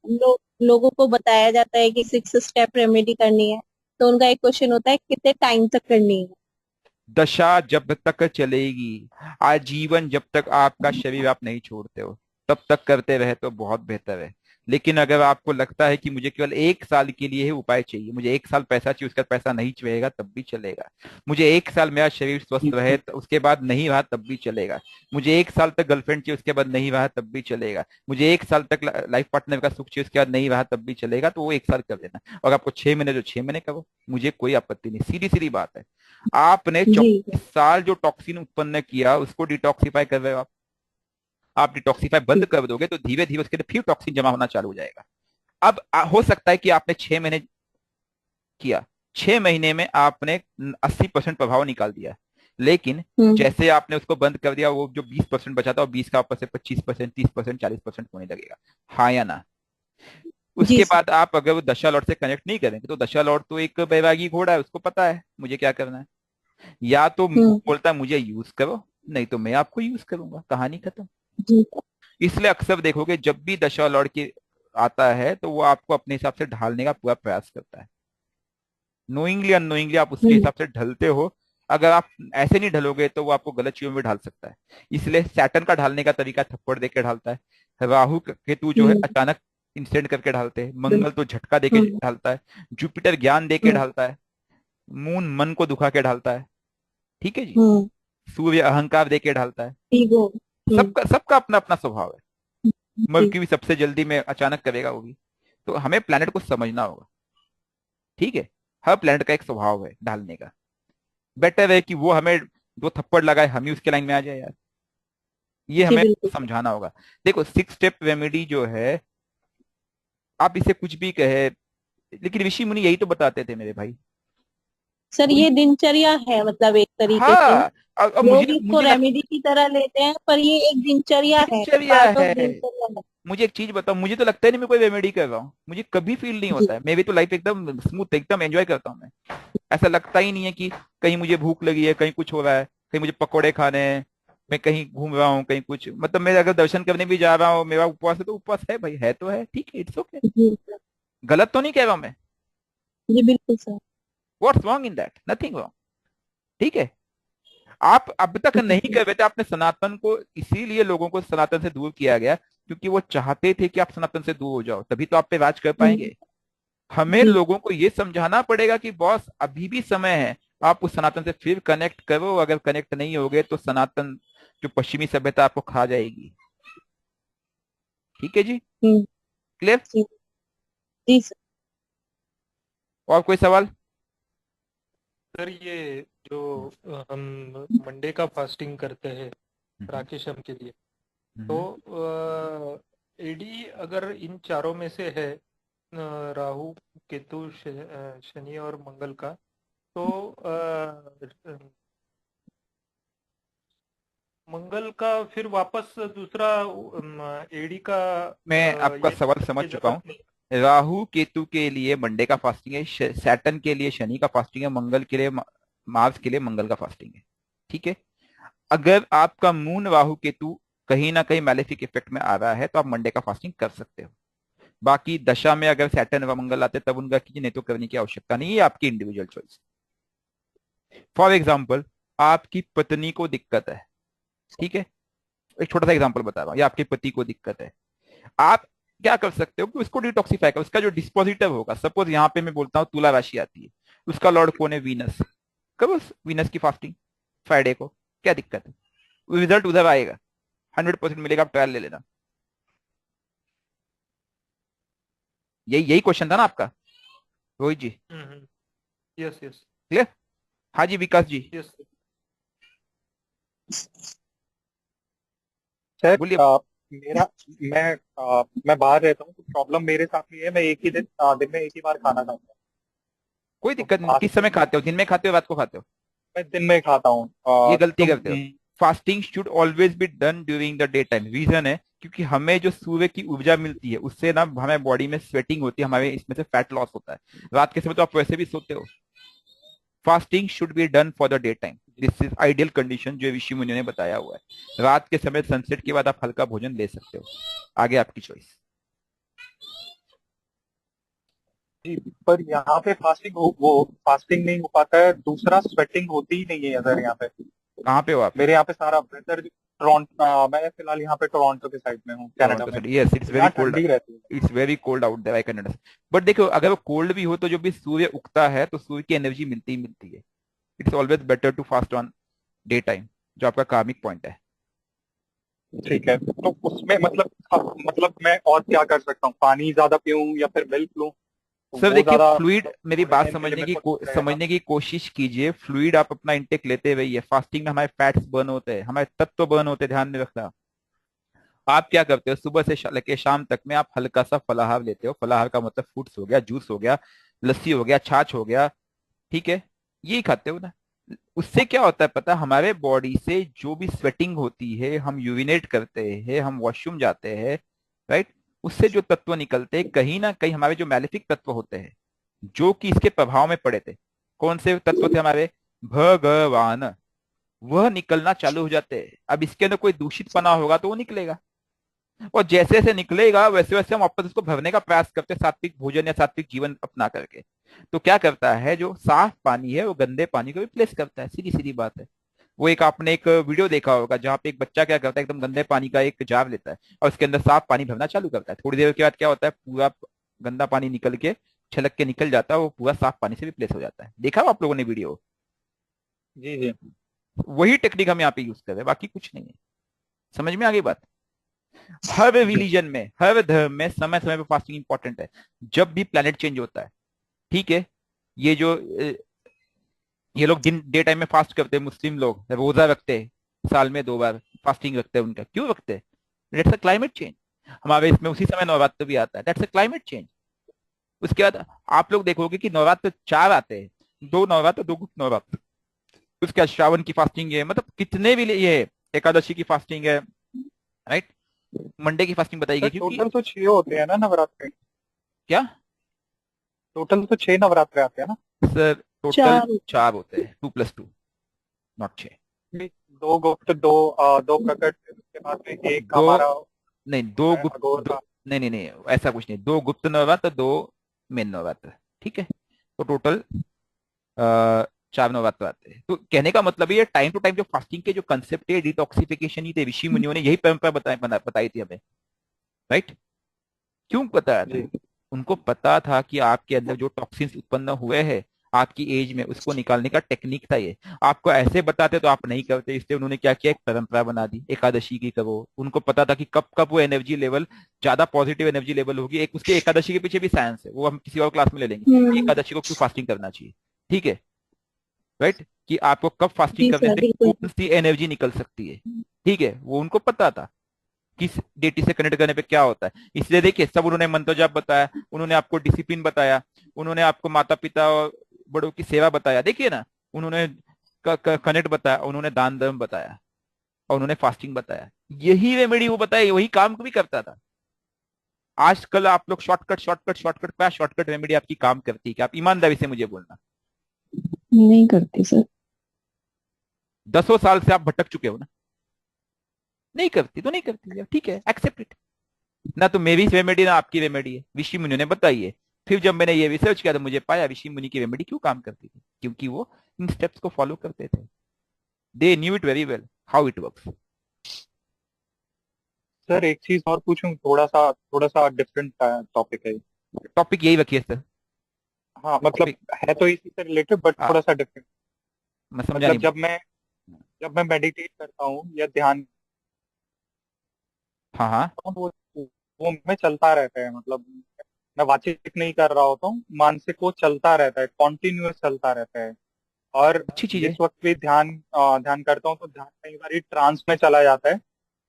A: लोगों को बताया जाता है कि 6 स्टेप रेमेडी करनी है, तो उनका एक क्वेश्चन होता है कितने टाइम तक करनी है।
B: दशा जब तक चलेगी, आजीवन, जब तक आपका शरीर आप नहीं छोड़ते हो तब तक करते रहे तो बहुत बेहतर है। लेकिन अगर आपको लगता है कि मुझे केवल 1 साल के लिए ही उपाय चाहिए, मुझे 1 साल पैसा चाहिए, उसका पैसा नहीं रहेगा तब भी चलेगा, मुझे 1 साल मेरा शरीर स्वस्थ रहे तो उसके बाद नहीं रहा तब भी चलेगा, मुझे 1 साल तक गर्लफ्रेंड चाहिए उसके बाद नहीं रहा तब भी चलेगा, मुझे 1 साल तक लाइफ पार्टनर का सुख चाहिए उसके बाद नहीं रहा तब भी चलेगा, तो वो 1 साल कर देना। और आपको 6 महीने, जो 6 महीने करो, मुझे कोई आपत्ति नहीं। सीधी सीधी बात है। आपने
A: जी
B: 24 साल जो टॉक्सिन उत्पन्न किया उसको डिटॉक्सिफाई कर रहे हो आप डिटॉक्सिफाई बंद कर दोगे तो धीरे धीरे उसके लिए फिर टॉक्सिन जमा होना चालू हो जाएगा। अब हो सकता है कि आपने 6 महीने किया, 6 महीने में आपने 80% प्रभाव निकाल दिया, लेकिन
A: हम्म
B: जैसे आपने उसको बंद कर दिया, वो जो 20% बचा था वो 20 का वापस से 25%, 30%, 40% होने लगेगा। हाँ या ना?
A: जी
B: उसके
A: सर।
B: बाद आप अगर वो दशा लॉर्ड से कनेक्ट नहीं करेंगे तो दशा लॉर्ड तो एक बैरागी घोड़ा है, उसको पता है मुझे क्या करना है। या तो वो
A: हम्म
B: बोलता है मुझे यूज करो, नहीं तो मैं आपको यूज करूंगा, कहानी खत्म।
A: जी
B: इसलिए अक्सर देखोगे जब भी दशा लौट के आता है तो वो आपको अपने हिसाब से ढालने का पूरा प्रयास करता है, नोइंगली अननोइंगली आप उसके
A: हम्म
B: हिसाब से ढलते हो। अगर आप ऐसे नहीं ढलोगे तो वो आपको गलत चीजों में ढाल सकता है। इसलिए सैटर्न का ढालने का तरीका थप्पड़ देके ढालता है, राहु केतु जो है
A: हम्म
B: अचानक इंसिडेंट करके ढालते हैं,
A: हम्म
B: मंगल तो झटका देके
A: हम्म
B: ढालता है, जुपिटर ज्ञान देके
A: हम्म
B: ढालता है, मून मन को दुखा के ढालता है। ठीक है जी।
A: हम्म,
B: सूर्य अहंकार देके ढालता है।
A: ईगो।
B: सबका अपना अपना स्वभाव है।
A: जी
B: मर्क्यूरी सबसे जल्दी में अचानक करेगा वो भी। तो हमें प्लेनेट को समझना होगा। ठीक है, हर प्लेनेट का एक स्वभाव है ढालने का। बेटर है कि वो हमें 2 थप्पड़ लगाए, हम ही उसके लाइन में आ जाए यार। ये
A: जी
B: हमें
A: बिल्कुल।
B: समझाना होगा। देखो 6 स्टेप रेमेडी जो है, आप इसे कुछ भी कहे, लेकिन ऋषि मुनि यही तो बताते थे मेरे भाई।
A: सर
B: कोई,
A: ये दिनचर्या है, मतलब एक तरीके से
B: हाँ, अब मुझे
A: लोग इसको
B: मुझे
A: रेमेडी की तरह लेते हैं, पर ये एक दिनचर्या है,
B: दिनचर्या
A: पार्ट ऑफ
B: है।
A: दिनचर्या है।
B: मुझे एक चीज बताओ, मुझे तो लगता है नहीं मैं कोई रेमेडी कर रहा हूँ, मुझे कभी फील नहीं
A: जी
B: होता है, मेरी तो लाइफ एकदम स्मूथ, एकदम एंजॉय करता हूँ मैं। ऐसा लगता ही नहीं है कि कहीं मुझे भूख लगी है, कहीं कुछ हो रहा है, कहीं मुझे पकोड़े खाने हैं, मैं कहीं घूम रहा हूँ, कहीं कुछ, मतलब मैं अगर दर्शन करने भी जा रहा हूँ, मेरा उपवास है तो उपवास है भाई, है तो है, ठीक है, इट्स ओके।
A: जी
B: गलत तो नहीं कह रहा हूं मैं।
A: जी बिल्कुल sir.
B: What's wrong in that, nothing wrong, ठीक है। आप अब तक नहीं कर रहे थे, आपने सनातन को, इसीलिए लोगों को सनातन से दूर किया गया, क्योंकि वो चाहते थे कि आप सनातन से दूर हो जाओ, तभी तो आप पे राज कर
A: हम्म,
B: पाएंगे। हमें
A: जी
B: लोगों को ये समझाना पड़ेगा कि बॉस अभी भी समय है, आप उस सनातन से फिर कनेक्ट करो, अगर कनेक्ट नहीं होगे तो सनातन जो पश्चिमी सभ्यता आपको खा जाएगी। ठीक है जी,
A: हम्म,
B: क्लियर।
A: जी जी सर।
B: और कोई सवाल?
H: सर ये जो हम मंडे का फास्टिंग करते हैं
B: हम्म,
H: राकेशम के लिए, तो
B: हम्म।
H: एडी अगर इन चारों में से है, राहु केतु शनि और मंगल का, तो मंगल का फिर वापस दूसरा एडी का
B: मैं आपका
H: ये
B: सवाल समझ
H: की
B: चुका
H: जरूरत
B: हूँ।
H: नहीं।
B: राहु केतु के लिए मंडे का फास्टिंग है, सैटर्न के लिए शनि का फास्टिंग है, मंगल के लिए मार्स के लिए मंगल का फास्टिंग है, ठीक है। अगर आपका मून राहु केतु कहीं ना कहीं मैलेफिक इफेक्ट में आ रहा है तो आप मंडे का फास्टिंग कर सकते हो। बाकी दशा में अगर सैटर्न व मंगल आते तब उनका कीजिए, नहीं तो करने की आवश्यकता नहीं है, आपकी इंडिविजुअल चॉइस। फॉर एग्जाम्पल, आपकी पत्नी को दिक्कत है, ठीक है, एक छोटा सा एग्जाम्पल बता रहा हूँ, या आपके पति को दिक्कत है, आप क्या कर सकते हो कि उसको डिटॉक्सिफाई कर, उसका जो डिस्पोजिटर होगा, सपोज यहाँ पे मैं बोलता हूँ तुला राशि आती है, उसका लॉर्ड कौन है, वीनस, करो वीनस की फास्टिंग फ्राइडे को, क्या दिक्कत है, रिजल्ट उधर आएगा, 100% मिलेगा, आप ट्रायल ले लेना। यही यही क्वेश्चन था ना आपका, Rohit ji?
H: Yes yes
B: clear? हाँ जी, विकास जी
H: यस।
G: सर
B: बोलिए।
G: मेरा मैं बाहर रहता हूँ, तो प्रॉब्लम मेरे साथ नहीं है, मैं एक ही दिन में एक ही बार खाना खाता हूँ।
B: कोई
G: तो
B: दिक्कत नहीं, किस समय
G: फास्टिंग
B: खाते हो, दिन में खाते हो, रात को खाते हो?
G: मैं दिन में खाता हूँ।
B: ये गलती
G: तो
B: करते हो। Fasting should always be done during the day time, reason है क्योंकि हमें जो सूर्य की ऊर्जा मिलती है उससे ना हमें बॉडी में स्वेटिंग होती है, हमारे इसमें से फैट लॉस होता है, रात के समय तो आप वैसे भी सोते हो। Fasting should be done for the day time, this is ideal condition जो ऋषि मुनियों ने बताया हुआ है। रात के समय सनसेट के बाद आप हल्का भोजन ले सकते हो, आगे आपकी चॉइस।
G: जी, पर यहाँ पे वो फास्टिंग नहीं हो पाता है, दूसरा स्वेटिंग होती ही नहीं है सर यहाँ पे।
B: कहाँ पे हो आप?
G: मेरे यहाँ पे सारा वेदर टोरंटो, मैं फिलहाल यहाँ पे टोरंटो के साइड में हूँ, कनाडा
B: टोरंटो
G: में।
B: सिटी, यस, इट्स
G: तो
B: वेरी
G: यहाँ
B: कोल्ड,
G: ठंडी रहती है।
B: It's very cold out there, I can understand. But देखो, अगर वो कोल्ड भी हो तो जब भी सूर्य उगता है तो सूर्य की एनर्जी मिलती ही मिलती है। It's always better to fast on day time, जो आपका कार्मिक पॉइंट है।
G: ठीक है, तो उसमें मतलब मैं और क्या कर सकता हूँ, पानी ज्यादा पीऊँ या फिर मिल्क लूँ? तो
B: सर
G: वो
B: देखिए,
G: ज्यादा
B: फ्लूइड, मेरी
G: थोड़े
B: बात
G: टाइम के लिए मेरे को ठीक रहेगा।
B: समझने की कोशिश कीजिए, फ्लूइड आप अपना इंटेक लेते रहिए, फास्टिंग में हमारे फैट्स बर्न होते हैं, हमारे तत्व बर्न होते हैं, ध्यान में रखना। आप क्या करते हो, सुबह से लेके शाम तक में आप हल्का सा फलाहार लेते हो, फलाहार का मतलब फ्रूट्स हो गया, जूस हो गया, लस्सी हो गया, छाछ हो गया, ठीक है, यही खाते हो ना। उससे क्या होता है पता है? हमारे बॉडी से जो भी स्वेटिंग होती है, हम यूरिनेट करते हैं, हम वॉशरूम जाते हैं, राइट, उससे जो तत्व निकलते हैं, कहीं ना कहीं हमारे जो मैलिफिक तत्व होते हैं जो कि इसके प्रभाव में पड़े थे, कौन से तत्व थे हमारे, भगवान, वह निकलना चालू हो जाते हैं। अब इसके अंदर कोई दूषित पना होगा तो वो निकलेगा, और जैसे जैसे निकलेगा वैसे वैसे हम वापस उसको भरने का प्रयास करते हैं, सात्विक भोजन या सात्विक जीवन अपना करके। तो क्या करता है, जो साफ पानी है वो गंदे पानी को रिप्लेस करता है, सीधी सीधी बात है। वो एक आपने एक वीडियो देखा होगा जहाँ पे एक बच्चा क्या करता है, एकदम गंदे पानी का एक जार लेता है और उसके अंदर साफ पानी भरना चालू करता है, थोड़ी देर के बाद क्या होता है, पूरा गंदा पानी निकल के छलक के निकल जाता है, वो पूरा साफ पानी से रिप्लेस हो जाता है। देखा हो आप लोगों ने वीडियो?
G: जी जी।
B: वही टेक्निक हम यहाँ पे यूज कर रहे हैं, बाकी कुछ नहीं है। समझ में आ गई बात? हर
G: जी
B: रिलीजन में, हर धर्म में समय समय पे फास्टिंग इंपॉर्टेंट है। जब भी प्लेनेट चेंज होता है, ठीक है, ये जो ये लोग दिन डे टाइम में फास्ट करते हैं, मुस्लिम लोग रोजा रखते हैं, साल में 2 बार फास्टिंग रखते हैं उनका, क्यों रखते हैं? That's a climate change. हमारे इसमें उसी समय नवरात्र भी आता है, दैट्स अ क्लाइमेट चेंज। उसके बाद आप लोग देखोगे कि नवरात्र 4 आते हैं, 2 नवरात्र, 2 गुप्त नवरात्र। उसके बाद श्रावण की फास्टिंग है, मतलब कितने भी ये है, एकादशी की फास्टिंग है, राइट। मंडे की फास्टिंग बताई
G: सर
B: गई क्योंकि
G: टोटल तो 6 होते हैं ना नवरात्रे?
B: क्या
G: टोटल तो 6 नवरात्रे आते हैं ना?
B: सर? टोटल
A: चार।
B: 4 होते हैं, 2+2, नॉट 6।
G: नहीं, 2 गुप्त, 2 प्रकट, उसके बाद में एक
B: दो
G: हमारा
B: नहीं, दो
G: है
B: गुप्त
G: अघोर
B: दो,
G: का।
B: नहीं नहीं नहीं, ऐसा कुछ नहीं, 2 गुप्त नवरात्र, 2 मेन नवरात्र, ठीक है। तो टोटल 4 नवरात्र आते हैं। तो कहने का मतलब ये टाइम टू टाइम जो फास्टिंग के जो कंसेप्ट है, डिटॉक्सिफिकेशन ही थे, ऋषि मुनियों ने यही परंपरा बताई थी हमें, राइट। क्यों बताया था?
G: जी।
B: उनको पता था कि आपके अंदर जो टॉक्सिन्स उत्पन्न हुए हैं आपकी एज में, उसको निकालने का टेक्निक था ये। आपको ऐसे बताते तो आप नहीं करते, इसलिए उन्होंने क्या किया, एक परंपरा बना दी, एकादशी की करो। उनको पता था कि कब कब वो एनर्जी लेवल, ज्यादा पॉजिटिव एनर्जी लेवल होगी। एक उसके एकादशी के पीछे भी साइंस है, वो हम किसी और क्लास में ले लेंगे कि एकादशी को क्यों फास्टिंग करना चाहिए, ठीक है, राइट। कि आपको कब फास्टिंग
A: जी
B: करने
A: सर,
B: से
A: बिल्कुल।
B: कौन सी एनर्जी निकल सकती है, ठीक है, वो उनको पता था। किस डेटी से कनेक्ट करने पे क्या होता है। इसलिए देखिए, सब उन्होंने मंत्र जाप बताया, उन्होंने आपको डिसिप्लिन बताया, उन्होंने आपको माता पिता और बड़ों की सेवा बताया, देखिए ना, उन्होंने कनेक्ट बताया, उन्होंने दान धर्म बताया, और उन्होंने फास्टिंग बताया। यही रेमेडी वो बताया, वही काम भी करता था। आजकल आप लोग शॉर्टकट शॉर्टकट शॉर्टकट, क्या शॉर्टकट रेमेडी आपकी काम करती है क्या? आप ईमानदारी से मुझे बोलना।
E: नहीं करती सर।
B: 10 साल से आप भटक चुके हो ना, नहीं करती तो नहीं करती, ठीक है, एक्सेप्ट इट। ना तो मेरी रेमेडी ना आपकी रेमेडी है, ऋषि मुनि ने बताई है। फिर जब मैंने ये रिसर्च किया तो मुझे पाया ऋषि मुनि की रेमेडी क्यों काम करती थी, क्योंकि वो इन स्टेप्स को फॉलो करते थे। They knew it very well how it works.
G: Sir एक चीज और पूछूं, थोड़ा सा डिफरेंट टॉपिक है।
B: टॉपिक यही रखिए सर।
G: हाँ मतलब
B: टॉपिक
G: है तो इसी से रिलेटेड, बट थोड़ा सा डिफरेंट।
B: मैं समझा
G: मतलब
B: नहीं।
G: जब मैं मेडिटेट करता हूँ या ध्यान
B: हाँ हाँ,
G: करता हूँ, तो वो में चलता रहता है। मतलब मैं बातचीत नहीं कर रहा होता हूँ, मानसिक वो चलता रहता है, कॉन्टिन्यूअस चलता रहता है। और
B: अच्छी चीज है।
G: जिस वक्त भी ध्यान करता हूँ तो ध्यान कई बार ट्रांस में चला जाता है,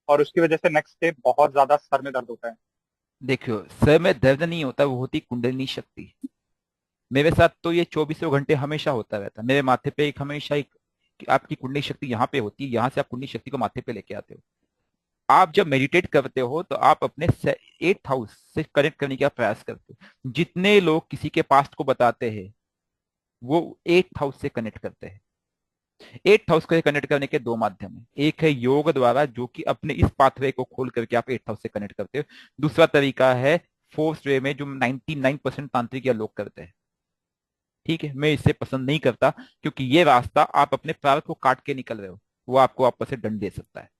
G: और उसकी वजह से नेक्स्ट डे बहुत ज्यादा सर में दर्द होता है।
B: देखियो, सर में दर्द नहीं होता, वो होती कुंडलिनी शक्ति। मेरे साथ तो ये 24 घंटे हमेशा होता रहता है। मेरे माथे पे एक हमेशा एक, आपकी कुंडली शक्ति यहाँ पे होती है, यहाँ से आप कुंडली शक्ति को माथे पे लेके आते हो। आप जब मेडिटेट करते हो तो आप अपने 8th हाउस से कनेक्ट करने का प्रयास करते हो। जितने लोग किसी के पास्ट को बताते हैं वो 8th हाउस से कनेक्ट करते हैं। 8th हाउस को कनेक्ट करने के 2 माध्यम है, एक है योग द्वारा, जो कि अपने इस पाथवे को खोल करके आप 8th हाउस से कनेक्ट करते हो। दूसरा तरीका है फोर्स वे में, जो 99% तांत्रिक या लोग करते हैं, ठीक है। मैं इसे पसंद नहीं करता, क्योंकि ये रास्ता आप अपने प्रारब्ध को काट के निकल रहे हो, वो आपको वापस से दंड दे सकता है।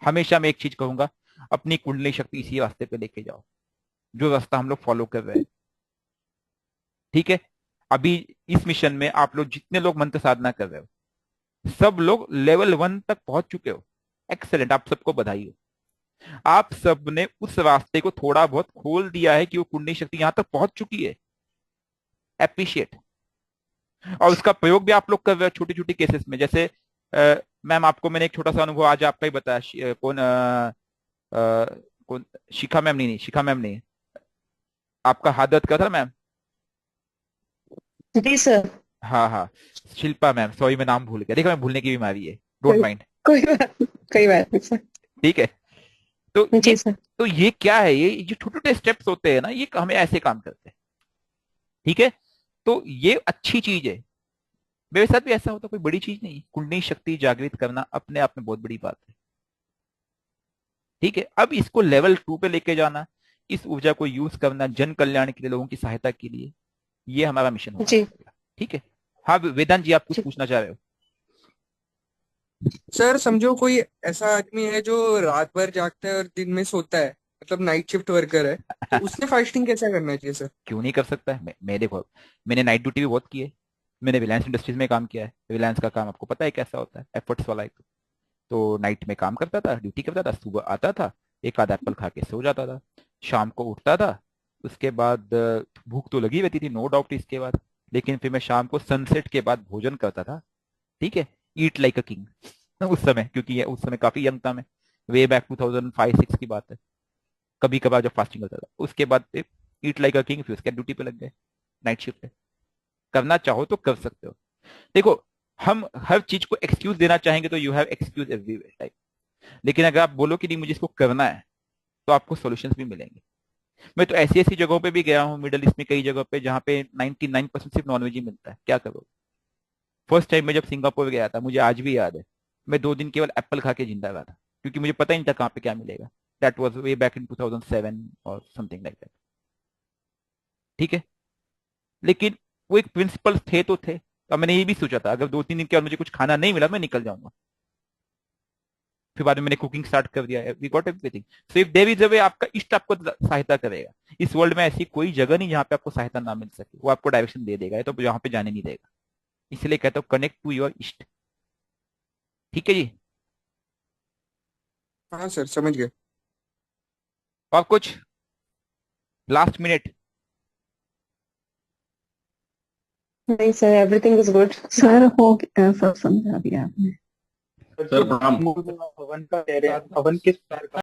B: हमेशा मैं एक चीज कहूंगा, अपनी कुंडली शक्ति इसी रास्ते पे लेके जाओ, जो रास्ता हम लोग फॉलो कर रहे हैं, ठीक है। अभी इस मिशन में आप लोग जितने लोग मंत्र साधना कर रहे हो, सब लोग लेवल 1 तक पहुंच चुके हो, एक्सेलेंट, आप सबको बधाई हो। आप सब ने उस रास्ते को थोड़ा बहुत खोल दिया है कि वो कुंडली शक्ति यहां तक पहुंच चुकी है, एप्रिशिएट। और उसका प्रयोग भी आप लोग कर रहे हो छोटी छोटी केसेस में। जैसे मैम, आपको मैंने एक छोटा सा अनुभव आज आपका ही बताया, कौन, शिखा मैम, नहीं नहीं, शिखा मैम नहीं, आपका हाथ दर्द का था मैम।
E: जी सर।
B: हाँ हाँ, शिल्पा मैम, सॉरी मैं नाम भूल गया, देखा मैं भूलने की बीमारी है, डोंट माइंड,
E: कोई बात नहीं सर।
B: ठीक है। तो ये
E: जी सर।
B: तो ये क्या है, ये जो छोटे छोटे स्टेप्स होते हैं ना, ये हमें ऐसे काम करते हैं, ठीक है। तो ये अच्छी चीज है। मेरे साथ भी ऐसा होता, कोई बड़ी चीज नहीं, कुंडली शक्ति जागृत करना अपने आप में बहुत बड़ी बात है, ठीक है। अब इसको लेवल 2 पे लेके जाना, इस ऊर्जा को यूज करना जन कल्याण के लिए, लोगों की सहायता के लिए, ये हमारा मिशन होना
E: जी
B: चाहिए, ठीक है। हाँ वेदांत जी, आप कुछ
E: जी।
B: पूछना चाह रहे हो?
C: सर समझो कोई ऐसा आदमी है जो रात भर जागता है और दिन में सोता है, मतलब नाइट शिफ्ट वर्कर है, तो उसने फास्टिंग कैसा करना चाहिए सर?
B: क्यों नहीं कर सकता है? मैं देखो, मैंने नाइट ड्यूटी भी बहुत की है, मैंने रिलायंस इंडस्ट्रीज में काम किया है। रिलायंस का काम आपको पता है कैसा होता है, एफर्ट्स वाला एक। तो नाइट में काम करता था, ड्यूटी करता था, सुबह आता था, एक आध एप्पल खा के सो जाता था, शाम को उठता था। उसके बाद भूख तो लगी रहती थी, नो डाउट इसके बाद, लेकिन फिर मैं शाम को सनसेट के बाद भोजन करता था, ठीक है, ईट लाइक अ किंग, उस समय, क्योंकि ये उस समय काफी यंग था मैं, वे बैक 2005-6 की बात है। कभी कभार जब फास्टिंग करता था, उसके बाद ईट लाइक अ किंग, फिर उसके ड्यूटी पे लग गए, नाइट शिफ्ट पे। करना चाहो तो कर सकते हो। देखो, हम हर चीज को एक्सक्यूज देना चाहेंगे तो you have excuse everywhere, right. लेकिन अगर आप बोलो कि नहीं मुझे इसको करना है, तो आपको सॉल्यूशंस भी मिलेंगे। मैं तो ऐसी ऐसी जगहों पे भी गया हूँ मिडल ईस्ट में, कई जगह पे जहाँ पे 99% सिर्फ नॉनवेज ही मिलता है, क्या करोगे। फर्स्ट टाइम मैं जब सिंगापुर गया था, मुझे आज भी याद है, मैं 2 दिन केवल एप्पल खा के जिंदा रहा था, क्योंकि मुझे पता ही नहीं था कहाँ पे क्या मिलेगा। That was way back in 2007 और समथिंग लाइक दैट, ठीक है। लेकिन वो एक प्रिंसिपल थे तो थे। अब मैंने ये भी सोचा था अगर 2-3 दिन के बाद मुझे कुछ खाना नहीं मिला, मैं निकल जाऊंगा। फिर बाद में मैंने कुकिंग स्टार्ट कर दिया है, we got everything. So if there is a way, आपका इष्ट आपको सहायता करेगा। इस वर्ल्ड में ऐसी कोई जगह नहीं जहाँ पे आपको सहायता ना मिल सके, वो आपको डायरेक्शन दे देगा, तो जहाँ पे जाने नहीं देगा। इसलिए कहता हूँ कनेक्ट टू योर इष्ट, ठीक है जी।
C: हाँ सर, समझ गए।
B: और कुछ लास्ट मिनट?
E: नहीं sir, everything is good. Sir हो गया, सब समझा दिया आपने।
G: सर
F: सर प्रणाम।
G: हवन का कह रहे हैं, हवन किस प्रकार का